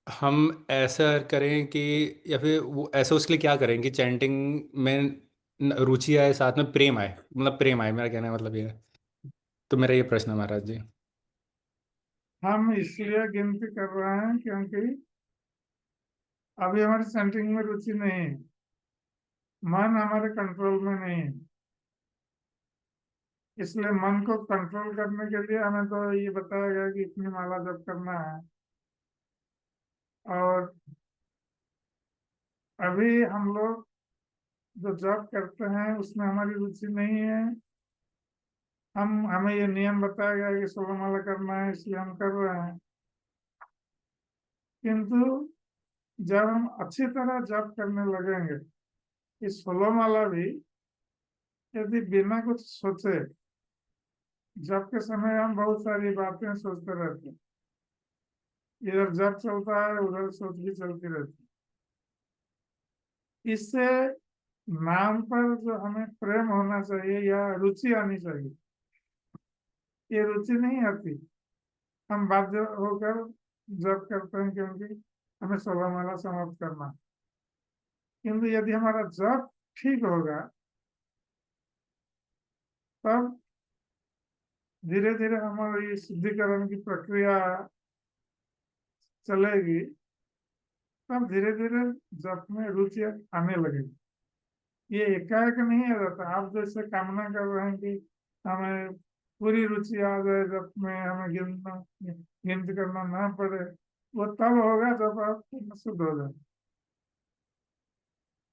हम ऐसा करें कि, या फिर वो ऐसा उसके लिए क्या करें कि चैंटिंग में रुचि आए, साथ में प्रेम आए, मतलब प्रेम आए, मेरा कहने का मतलब ये है। तो मेरा ये प्रश्न है महाराज जी। हम इसलिए गिनती कर रहे हैं क्योंकि अभी हमारी सेंटिंग में रुचि नहीं है, मन हमारे कंट्रोल में नहीं है। इसलिए मन को कंट्रोल करने के लिए हमें तो ये बताया गया कि इतनी माला जप करना है, और अभी हम लोग जो जप करते हैं उसमें हमारी रुचि नहीं है। हमें ये नियम बताया गया कि 16 माला करना है, इसलिए हम कर रहे हैं। किंतु जब हम अच्छी तरह जप करने लगेंगे, इस 16 माला भी यदि बिना कुछ सोचे, जप के समय हम बहुत सारी बातें सोचते रहते हैं, इधर जप चलता है उधर सोच भी चलती रहती है। इससे नाम पर जो हमें प्रेम होना चाहिए या रुचि आनी चाहिए, ये रुचि नहीं आती, हम बाध्य होकर जप करते हैं क्योंकि हमें 16 माला समाप्त करना। किंतु यदि हमारा जप ठीक होगा तब धीरे धीरे हमारी शुद्धिकरण की प्रक्रिया चलेगी, तब धीरे धीरे जप में रुचि आने लगेगी। ये एकाएक नहीं आ जाता। आप जैसे कामना कर रहे हैं कि हमें पूरी रुचि आ जाए जप में, हमें गिनती करना ना पड़े, वो तब होगा जब आप शुद्ध हो जाए।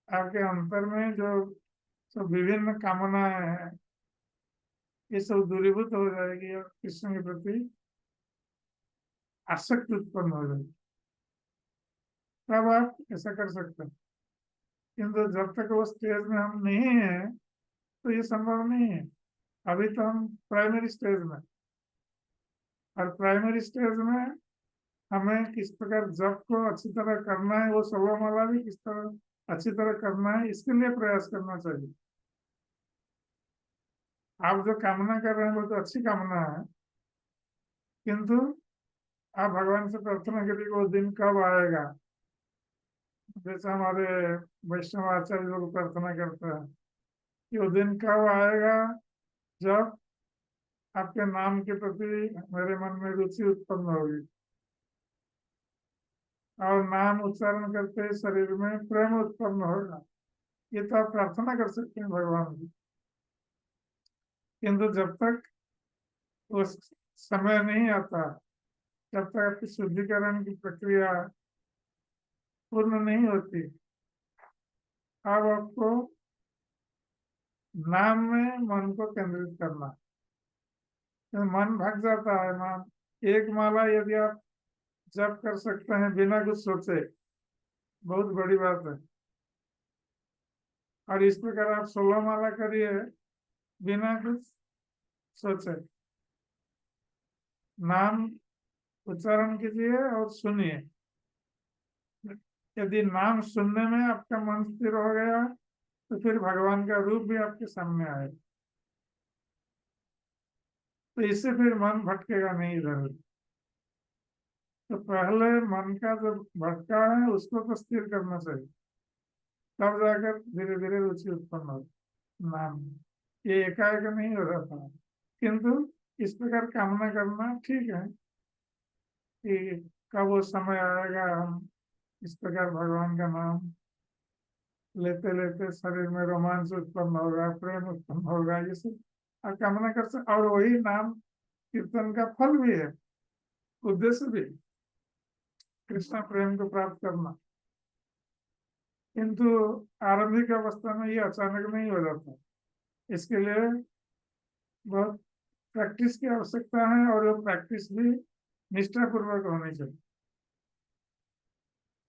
आपके अंतर में जो सब विभिन्न कामनाएं हैं ये सब दूरीभूत हो जाएगी और कृष्ण के प्रति आसक्ति उत्पन्न हो जाएगी, तब आप ऐसा कर सकते हैं। किंतु जब तक वो स्टेज में हम नहीं है तो ये संभव नहीं है। अभी तो हम प्राइमरी स्टेज में, और प्राइमरी स्टेज में हमें किस प्रकार जप को अच्छी तरह करना है, वो 16 माला भी किस तरह अच्छी तरह करना है, इसके लिए प्रयास करना चाहिए। आप जो कामना कर रहे हैं वो तो अच्छी कामना है, किंतु आप भगवान से प्रार्थना करिए वो दिन कब आएगा। जैसे हमारे वैष्णव आचार्य लोग प्रार्थना करते हैं कि वो दिन कब आएगा जब आपके नाम के प्रति मेरे मन में रुचि उत्पन्न होगी और नाम उच्चारण करते ही शरीर में प्रेम उत्पन्न होगा। ये तो आप प्रार्थना कर सकते हैं भगवान की, किंतु जब तक वो समय नहीं आता, जब तक आपकी शुद्धिकरण की प्रक्रिया पूर्ण नहीं होती, अब आपको नाम में मन को केंद्रित करना। तो मन भाग जाता है। मान एक माला यदि आप जप कर सकते हैं बिना कुछ सोचे, बहुत बड़ी बात है। और इस प्रकार आप 16 माला करिए बिना कुछ सोचे, नाम उच्चारण कीजिए और सुनिए। यदि नाम सुनने में आपका मन स्थिर हो गया तो फिर भगवान का रूप भी आपके सामने आए, तो इससे फिर मन भटकेगा नहीं इधर। तो पहले मन का जो भटका है उसको तो स्थिर करना चाहिए, तब जाकर धीरे धीरे रुचि उत्पन्न हो नाम। ये एकाएक नहीं हो रहा था, किंतु इस प्रकार कामना करना ठीक है कि कब वो समय आएगा हम इस प्रकार भगवान का नाम लेते लेते शरीर में रोमांच उत्पन्न होगा, प्रेम उत्पन्न होगा, ये सब आप कामना कर सकते। और वही नाम कीर्तन का फल भी है, उद्देश्य भी कृष्ण प्रेम को प्राप्त करना। किंतु आरंभिक अवस्था में ये अचानक नहीं हो जाता, इसके लिए बहुत प्रैक्टिस की आवश्यकता है, और वो प्रैक्टिस भी निष्ठापूर्वक होनी चाहिए।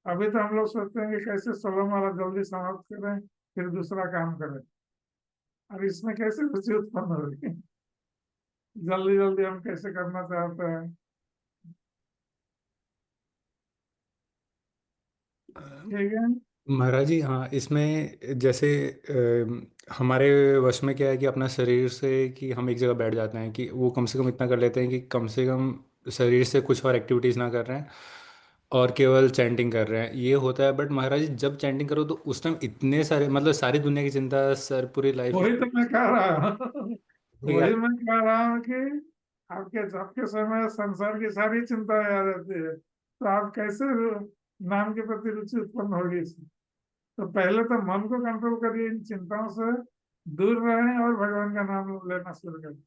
अभी तो हम लोग सोचते हैं कि कैसे 16 माला जल्दी समाप्त करें फिर दूसरा काम करें, और इसमें कैसे रुचि उत्पन्न हो रही है, जल्दी जल्दी हम कैसे करना चाहते हैं। ठीक है महाराज जी, हाँ, इसमें जैसे हमारे वश में क्या है कि अपना शरीर से कि हम एक जगह बैठ जाते हैं कि वो कम से कम इतना कर लेते हैं कि कम से कम शरीर से कुछ और एक्टिविटीज़ ना कर रहे हैं और केवल चैंटिंग कर रहे हैं, ये होता है। बट महाराज जी, जब चैंटिंग करो तो उस टाइम इतने सारे, मतलब सारी दुनिया की चिंता, सर पूरी लाइफ वही तो मैं कह रहा हूँ की वही मैं कह रहा हूँ कि आपके जब के समय संसार की सारी चिंताएं आ जाती है, तो आप कैसे नाम के प्रति रुचि उत्पन्न होगी इसमें। तो पहले तो मन को कंट्रोल करिए, इन चिंताओं से दूर रहें और भगवान का नाम लेना शुरू करें।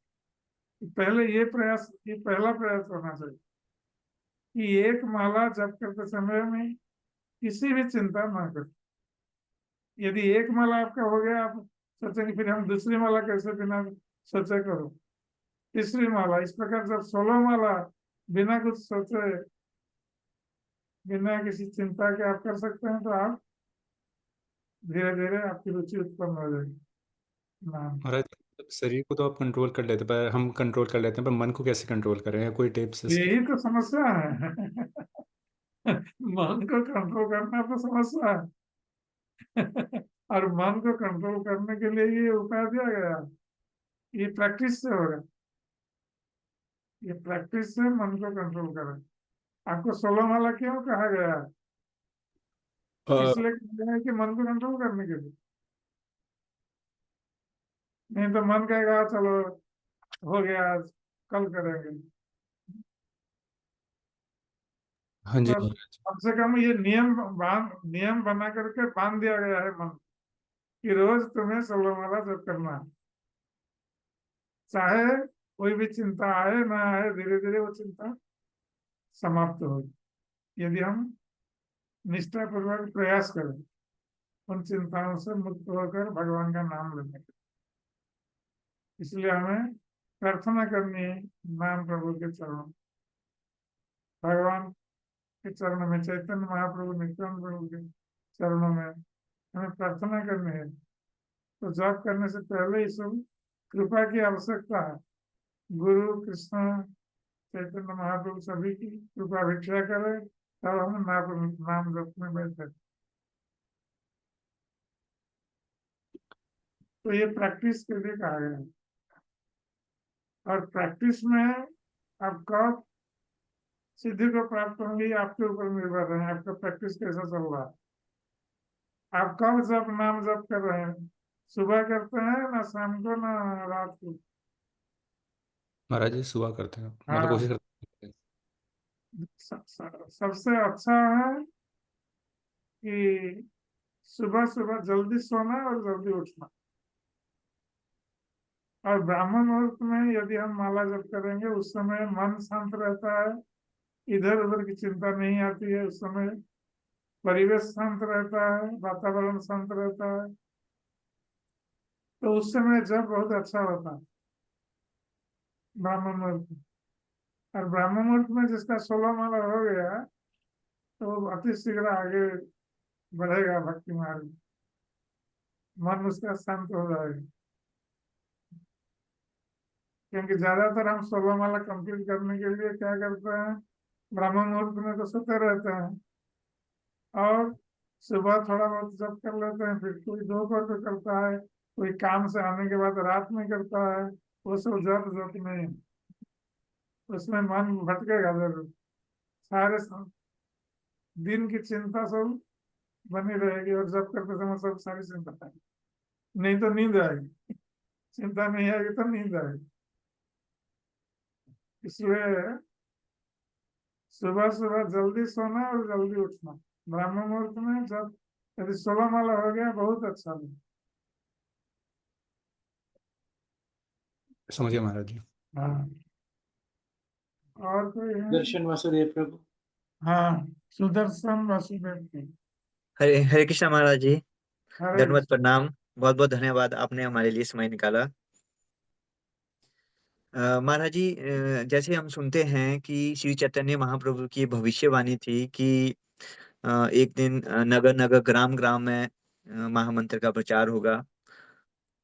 पहले ये प्रयास, ये पहला प्रयास होना चाहिए कि एक माला जप करते समय में किसी भी चिंता ना करें। यदि एक माला आपका हो गया, आप सोचेंगे फिर हम दूसरी माला कैसे बिना सोचे करो, तीसरी माला, इस प्रकार जब 16 माला बिना कुछ सोचे, बिना किसी चिंता के आप कर सकते हैं, तो आप धीरे धीरे आपकी रुचि उत्पन्न हो जाएगी नाम। महाराज, शरीर को तो आप कंट्रोल कर लेते हैं, पर हम कंट्रोल कर लेते हैं, पर मन को कैसे कंट्रोल करें, या कोई टिप्स इसके? यही तो समस्या है मन को कंट्रोल करना तो समस्या है और मन को कंट्रोल करने के लिए ये उपाय दिया गया, ये प्रैक्टिस से होगा। ये प्रैक्टिस से मन को कंट्रोल करें। आपको 16 माला क्यों कहा गया है? इसलिए कहा गया है कि मन को कंट्रोल करने के लिए। नहीं तो मन कहेगा चलो हो गया, आज कल करेंगे। हाँ जी तो महाराज। कम से कम ये नियम बना करके बांध दिया गया है मन कि रोज तुम्हें 16 माला जप करना है। चाहे कोई भी चिंता आए ना आए, धीरे धीरे वो चिंता समाप्त होगी यदि हम निष्ठापूर्वक प्रयास करें उन चिंताओं से मुक्त होकर भगवान का नाम लेने का। इसलिए हमें प्रार्थना करनी है नाम प्रभु के चरणों, भगवान के चरणों में, चैतन्य महाप्रभु नित्यानंद प्रभु के चरणों में हमें प्रार्थना करनी है। तो जप करने से पहले ही सब कृपा की आवश्यकता है। गुरु कृष्ण चैतन्य महाप्रभु सभी की कृपा भिक्षा करे तब हम नाम जप में बैठे। तो ये प्रैक्टिस के लिए कहा गया है। और प्रैक्टिस में आप कब सिद्धि को प्राप्त होंगे आपके ऊपर निर्भर है, आपका प्रैक्टिस कैसा चल रहा है। आप कब जब नाम जप कर रहे हैं, सुबह करते हैं ना शाम को ना रात को? महाराज जी सुबह करते हैं, मतलब हाँ, कोशिश करते हैं। सबसे अच्छा है कि सुबह सुबह जल्दी सोना और जल्दी उठना। और ब्राह्मण मुहूर्त में यदि हम माला जप करेंगे उस समय मन शांत रहता है, इधर उधर की चिंता नहीं आती है। उस समय परिवेश शांत रहता है, वातावरण शांत रहता है, तो उस समय जप बहुत अच्छा होता है ब्राह्मण मुहूर्त में। और ब्राह्मण मुहूर्त में जिसका 16 माला हो गया तो वो अति शीघ्र आगे बढ़ेगा भक्ति मार्ग में, मन उसका शांत हो जाएगा। क्योंकि ज्यादातर हम 16 माला कंप्लीट करने के लिए क्या करते हैं, ब्राह्मण मुहूर्त में तो सोते रहते हैं और सुबह थोड़ा बहुत जप कर लेते हैं, फिर कोई दोपहर को करता है, कोई काम से आने के बाद रात में करता है। वो सब जप नहीं, उसमें मन भटकेगा जरूर। सारे दिन की चिंता सब बनी रहेगी और जप करते समय सब सारी चिंता आएगी। नहीं तो नींद आएगी, चिंता नहीं आएगी तो नींद आएगी। इसलिए सुबह सुबह जल्दी सोना और जल्दी उठना ब्राह्मण मुहूर्त में। जब यदि 16 माला हो गया बहुत अच्छा है। समझिए महाराज जी। हाँ, और कोई है? दर्शन वासुदेव प्रभु। हाँ, सुदर्शन वासुदेव की। हरे हरे कृष्णा महाराज जी, हरे दंडवत प्रणाम। बहुत बहुत धन्यवाद, आपने हमारे लिए समय निकाला। महाराज जी, जैसे हम सुनते हैं कि श्री चैतन्य महाप्रभु की भविष्यवाणी थी कि एक दिन नगर नगर ग्राम ग्राम में महामंत्र का प्रचार होगा।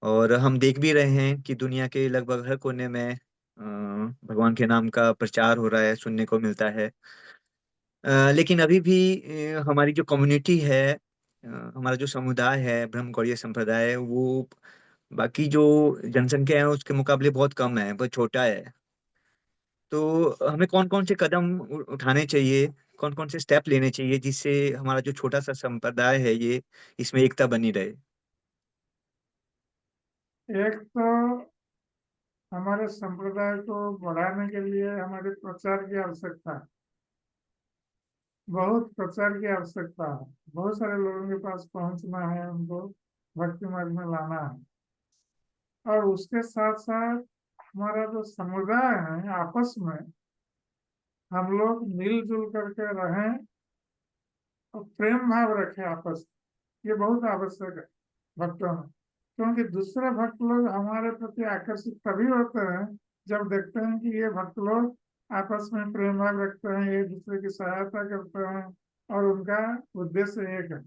और हम देख भी रहे हैं कि दुनिया के लगभग हर कोने में भगवान के नाम का प्रचार हो रहा है, सुनने को मिलता है। लेकिन अभी भी हमारी जो कम्युनिटी है, हमारा जो समुदाय है, ब्रह्म गौड़ीय संप्रदाय, वो बाकी जो जनसंख्या है उसके मुकाबले बहुत कम है, बहुत छोटा है। तो हमें कौन कौन से कदम उठाने चाहिए, कौन कौन से स्टेप लेने चाहिए जिससे हमारा जो छोटा सा संप्रदाय है ये, इसमें एकता बनी रहे? एक तो हमारे संप्रदाय को बढ़ाने के लिए हमारे प्रचार की आवश्यकता है, बहुत प्रचार की आवश्यकता है। बहुत सारे लोगों के पास पहुंचना है, उनको भक्ति मार्ग में लाना है। और उसके साथ साथ हमारा जो समुदाय है आपस में हम लोग मिलजुल करके रहें और प्रेम भाव रखें आपस में, ये बहुत आवश्यक है भक्तों में। क्योंकि दूसरे भक्त लोग हमारे प्रति आकर्षित तभी होते हैं जब देखते हैं कि ये भक्त लोग आपस में प्रेम भाव रखते हैं, एक दूसरे की सहायता करते हैं और उनका उद्देश्य एक है।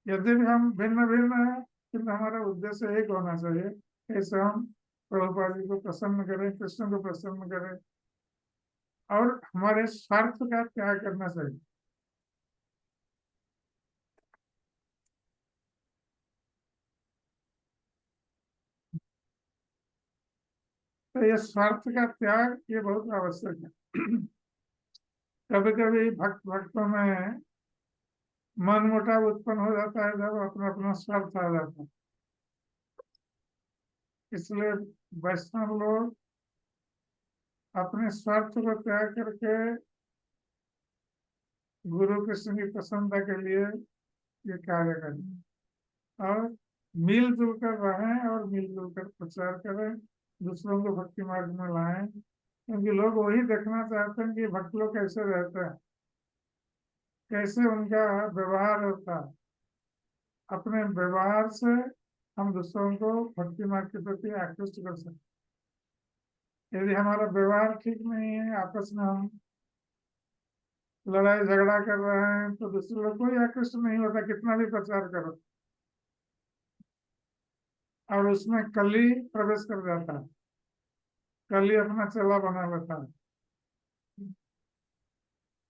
यदि भी हम भिन्न भिन्न हैं किंतु हमारा उद्देश्य एक होना चाहिए। ऐसे हम प्रभुपाद जी को प्रसन्न करें, कृष्ण को प्रसन्न करें और हमारे स्वार्थ का त्याग करना चाहिए। तो ये स्वार्थ का त्याग ये बहुत आवश्यक है। कभी कभी भक्तों में मन मुटाव उत्पन्न हो जाता है जब अपना अपना स्वार्थ आ जाता है। इसलिए वैष्णव लोग अपने स्वार्थ को त्याग करके गुरु कृष्ण की प्रसन्नता के लिए ये कार्य करें और मिलजुल कर रहें और मिलजुल कर प्रचार करें, दूसरों को भक्ति मार्ग में लाएं, क्योंकि लोग वही देखना चाहते हैं कि भक्त लोग कैसे रहते हैं, कैसे उनका व्यवहार होता है। अपने व्यवहार से हम दूसरों को भक्ति मार्ग के प्रति आकृष्ट कर सकते। यदि हमारा व्यवहार ठीक नहीं है, आपस में हम लड़ाई झगड़ा कर रहे हैं, तो दूसरे लोग कोई आकृष्ट नहीं होता, कितना भी प्रचार करो, और उसमें कली प्रवेश कर जाता है, कली अपना चेला बना लेता है।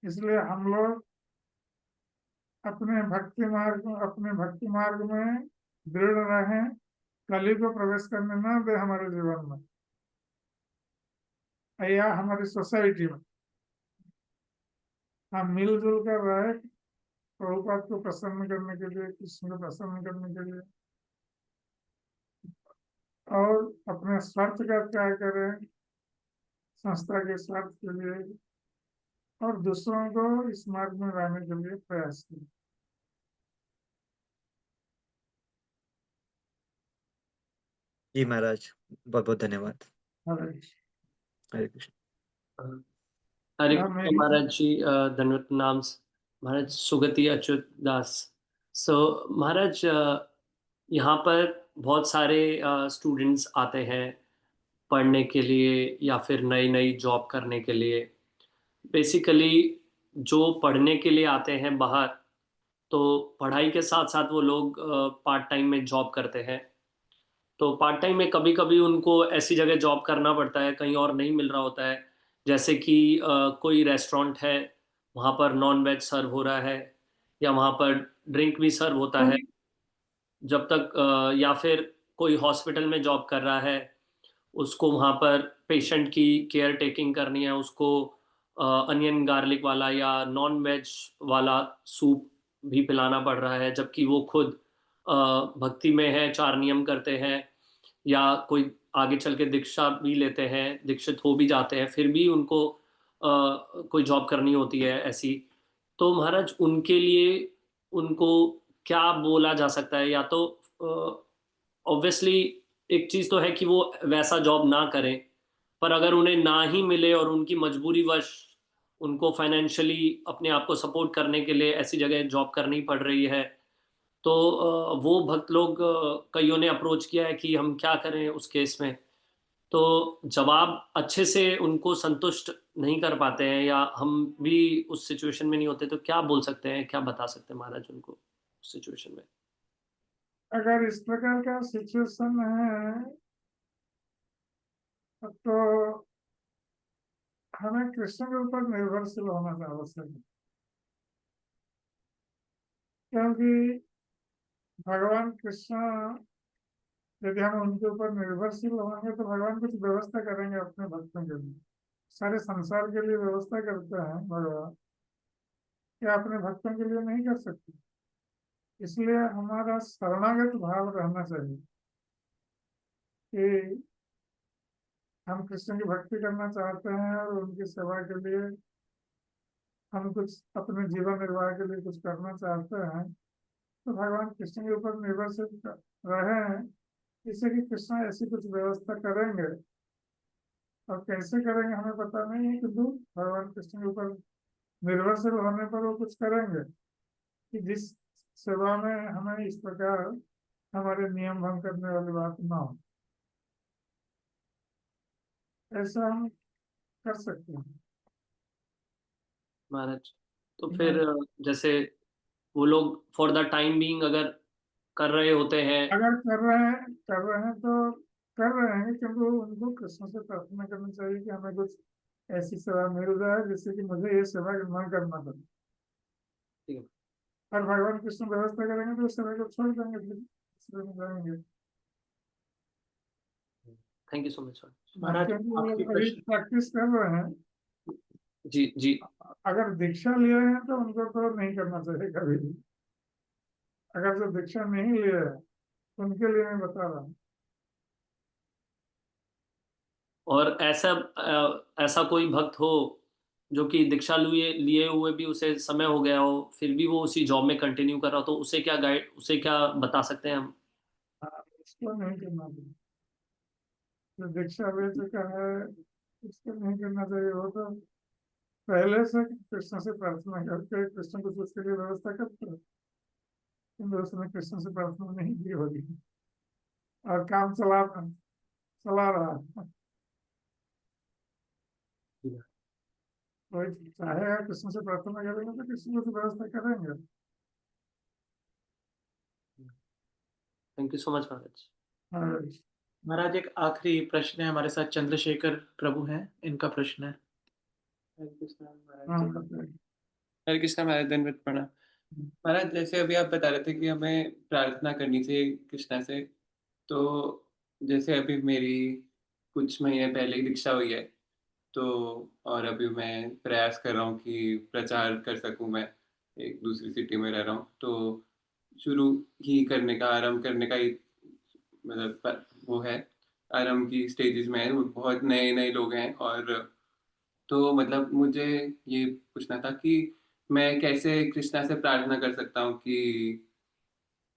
इसलिए हम लोग अपने भक्ति मार्ग में दृढ़ रहें, कली को प्रवेश करने न दे हमारे जीवन में या हमारी सोसाइटी में। हम मिलजुल कर रहे प्रभुपाद को प्रसन्न करने के लिए, कृष्ण को प्रसन्न करने के लिए, और अपने स्वार्थ का त्याग करें संस्था के स्वार्थ के लिए, और दूसरों को इस मार्ग में लाने के लिए प्रयास करें। जी महाराज, बहुत बहुत धन्यवाद। हरे कृष्ण। हरे कृष्ण। हरे हाँ, कृष्ण महाराज जी, धन्यवाद नाम महाराज सुगति अच्युत दास। सो महाराज, यहाँ पर बहुत सारे स्टूडेंट्स आते हैं पढ़ने के लिए या फिर नई नई जॉब करने के लिए। बेसिकली जो पढ़ने के लिए आते हैं बाहर, तो पढ़ाई के साथ साथ वो लोग पार्ट टाइम में जॉब करते हैं। तो पार्ट टाइम में कभी कभी उनको ऐसी जगह जॉब करना पड़ता है, कहीं और नहीं मिल रहा होता है। जैसे कि कोई रेस्टोरेंट है, वहाँ पर नॉन वेज सर्व हो रहा है, या वहाँ पर ड्रिंक भी सर्व होता है जब तक या फिर कोई हॉस्पिटल में जॉब कर रहा है, उसको वहाँ पर पेशेंट की केयर टेकिंग करनी है, उसको अनियन गार्लिक वाला या नॉन वेज वाला सूप भी पिलाना पड़ रहा है, जबकि वो खुद भक्ति में है, 4 नियम करते हैं, या कोई आगे चल के दीक्षा भी लेते हैं, दीक्षित हो भी जाते हैं, फिर भी उनको कोई जॉब करनी होती है ऐसी। तो महाराज उनके लिए उनको क्या बोला जा सकता है? या तो ऑब्वियसली एक चीज़ तो है कि वो वैसा जॉब ना करें, पर अगर उन्हें ना ही मिले और उनकी मजबूरी वश उनको फाइनेंशियली अपने आप को सपोर्ट करने के लिए ऐसी जगह जॉब करनी पड़ रही है, तो वो भक्त लोग कईयों ने अप्रोच किया है कि हम क्या करें उस केस में। तो जवाब अच्छे से उनको संतुष्ट नहीं कर पाते हैं, या हम भी उस सिचुएशन में नहीं होते, तो क्या बोल सकते हैं, क्या बता सकते हैं महाराज उनको उस सिचुएशन में? अगर इस प्रकार का सिचुएशन है तो हमें कृष्ण के ऊपर निर्भरशील होना आवश्यक है, क्योंकि भगवान कृष्ण, यदि हम उनके ऊपर निर्भरशील होंगे तो भगवान कुछ व्यवस्था करेंगे अपने भक्तों के लिए। सारे संसार के लिए व्यवस्था करते हैं भगवान, क्या अपने भक्तों के लिए नहीं कर सकते? इसलिए हमारा शरणागत भाव रहना चाहिए कि हम कृष्ण की भक्ति करना चाहते हैं और उनकी सेवा के लिए हम कुछ अपने जीवन निर्वाह के लिए कुछ करना चाहते हैं, तो भगवान कृष्ण के ऊपर निर्भरशील रहे हैं, जिससे कि कृष्ण ऐसी कुछ व्यवस्था करेंगे। और कैसे करेंगे हमें पता नहीं है, किंतु भगवान कृष्ण के ऊपर निर्भरशील होने पर वो कुछ करेंगे कि जिस सेवा में हमें इस प्रकार हमारे नियम भंग करने वाली बात ना हो। ऐसा हम कर सकते हैं महाराज तो फिर जैसे वो लोग फॉर द टाइम बीइंग अगर कर रहे होते हैं, अगर कर रहे हैं तो कर रहे हैं, क्योंकि उनको कृष्ण से प्रार्थना करनी चाहिए कि हमें कुछ ऐसी सेवा मिल जाए जिससे कि मुझे ये सेवा न करना पड़े। ठीक है। और भगवान कृष्ण व्यवस्था करेंगे तो उस सेवा को छोड़ देंगे, फिर दूसरे में जाएंगे। Thank you so much sir. महाराज क्योंकि आखिरी वो अभी प्रश्न। प्रैक्टिस कर रहे हैं। जी जी अगर दीक्षा लिए हैं तो उनको तो नहीं करना चाहिए कभी भी। अगर जो दीक्षा नहीं लिए है उनके लिए मैं बता रहा हूँ। और ऐसा कोई भक्त हो जो कि दीक्षा लिए लिए हुए भी उसे समय हो गया हो, फिर भी वो उसी जॉब में कंटिन्यू कर रहा हो, तो उसे क्या बता सकते हैं हम? हाँ, उसको नहीं करना चाहिए। जो दीक्षा ले चुका है उसको नहीं करना चाहिए। वो तो पहले से कृष्ण से प्रार्थना करके कृष्ण कुछ उसके लिए व्यवस्था करते हैं, किंतु उसने कृष्ण से प्रार्थना नहीं की होगी और काम चला रहा है। कोई चाहेगा कृष्ण से प्रार्थना करेंगे तो कृष्ण कुछ व्यवस्था करेंगे। थैंक यू सो मच महाराज। और महाराज एक आखिरी प्रश्न है, हमारे साथ चंद्रशेखर प्रभु हैं, इनका प्रश्न है। हरे कृष्णा महाराज हाँ, जी। बताइए। हरे कृष्णा महाराज, दंडवत प्रणाम। महाराज, जैसे अभी आप बता रहे थे कि हमें प्रार्थना करनी चाहिए कृष्णा से, तो जैसे अभी मेरी कुछ महीने पहले ही दीक्षा हुई है, तो और अभी मैं प्रयास कर रहा हूँ कि प्रचार कर सकूँ। मैं एक दूसरी सिटी में रह रहा हूँ, तो शुरू ही करने का, आरंभ करने का ही मतलब वो है, आरंभ की स्टेजेस में है। बहुत नए नए लोग हैं, और तो मतलब मुझे ये पूछना था कि मैं कैसे कृष्णा से प्रार्थना कर सकता हूँ कि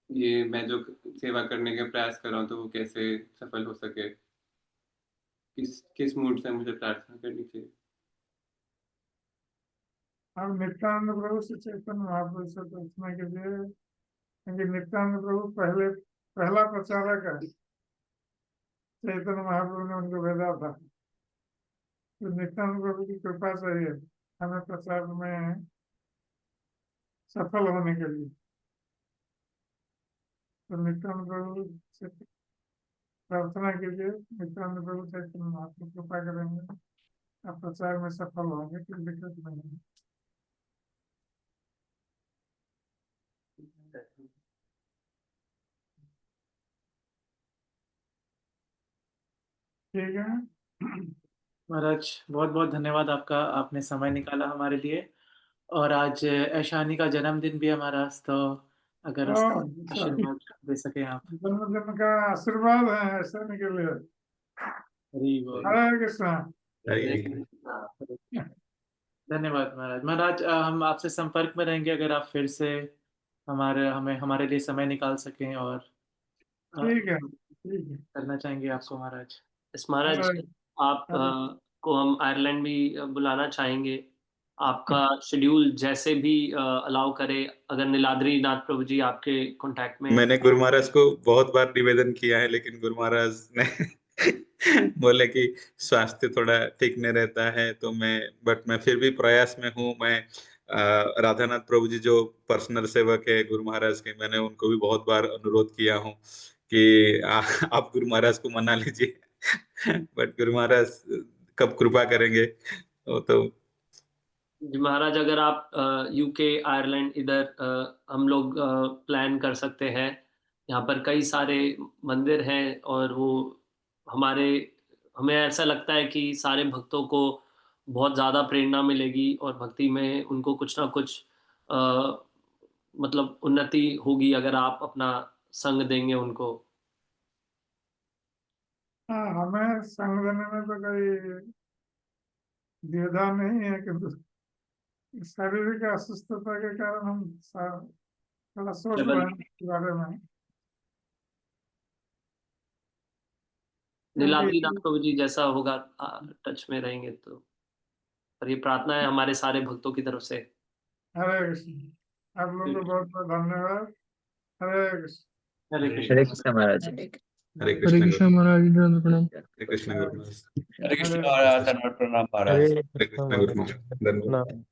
ये मैं जो सेवा करने का प्रयास कर रहा हूँ तो वो कैसे सफल हो सके। किस किस मूड से मुझे प्रार्थना करनी चाहिए? हम नित्यानंद प्रभु से चैतन्य महाप्रभु से प्रार्थना के लिए, क्योंकि नित्यानंद प्रभु पहला प्रचारक है। चैतन्य महाप्रभु ने उनको भेजा था, तो नित्यानंद प्रभु की कृपा चाहिए हमें प्रचार में सफल होने के लिए। तो नित्यानंद प्रभु से प्रार्थना कीजिए, नित्यानंद प्रभु चैतन्य महाप्रभु कृपा करेंगे, आप प्रचार में सफल होंगे, कोई दिक्कत नहीं है। ठीक है। महाराज बहुत बहुत धन्यवाद आपका, आपने समय निकाला हमारे लिए। और आज ऐशानी का जन्मदिन भी है महाराज, तो अगर उसका आशीर्वाद दे सके आप। जन्मदिन का आशीर्वाद है ऐसा के लिए। हरि बोल। हरे कृष्णा। धन्यवाद महाराज। महाराज हम आपसे संपर्क में रहेंगे, अगर आप फिर से हमारे लिए समय निकाल सकें, और ठीक है, ठीक है। करना चाहेंगे आपको महाराज। इस महाराज, आप को हम आयरलैंड भी बुलाना चाहेंगे। आपका शेड्यूल जैसे भी अलाउ करे, अगर नीलाद्री नाथ प्रभु जी आपके कांटेक्ट में। मैंने गुरु महाराज को बहुत बार निवेदन किया है, लेकिन गुरु महाराज ने बोले कि स्वास्थ्य थोड़ा ठीक नहीं रहता है, तो मैं फिर भी प्रयास में हूँ। मैं राधानाथ प्रभु जी जो पर्सनल सेवक है गुरु महाराज के, मैंने उनको भी बहुत बार अनुरोध किया हूँ कि आप गुरु महाराज को मना लीजिए। बट गुरु महाराज कब कृपा करेंगे वो तो। जी महाराज, अगर आप यूके, आयरलैंड, इधर हम लोग प्लान कर सकते हैं। यहाँ पर कई सारे मंदिर हैं, और वो हमें ऐसा लगता है कि सारे भक्तों को बहुत ज़्यादा प्रेरणा मिलेगी, और भक्ति में उनको कुछ ना कुछ अ, मतलब उन्नति होगी, अगर आप अपना संग देंगे उनको। हाँ, हमें संग देने में तो कोई द्विधा नहीं है, किंतु शारीरिक अस्वस्थता के कारण हम थोड़ा सोच रहे हैं इसके बारे में। नीलाद्री नाथ प्रभु जी जैसा होगा, टच में रहेंगे तो। और ये प्रार्थना है हमारे सारे भक्तों की तरफ से। हरे कृष्ण। आप लोगों को बहुत बहुत धन्यवाद। हरे कृष्ण। हरे हरे कृष्ण। कृष्ण महाराज। हरे हरे कृष्ण महाराज, दंडवत प्रणाम। हरे कृष्ण गुरु महाराज। हरे कृष्ण महाराज, दंडवत प्रणाम महाराज। हरे हरे कृष्ण कृष्ण गुरु महाराज, महाराज। धन्यवाद।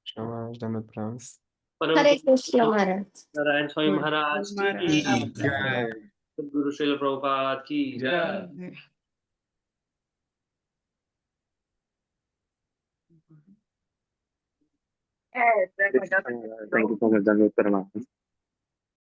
कृष्ण महाराज, दंडवत प्रणाम। परम हरे कृष्ण महाराज। नारायण स्वामी महाराज की जय। गुरु श्रील प्रभुपाद की जय। थैंक यू सो मच, दंडवत प्रणाम।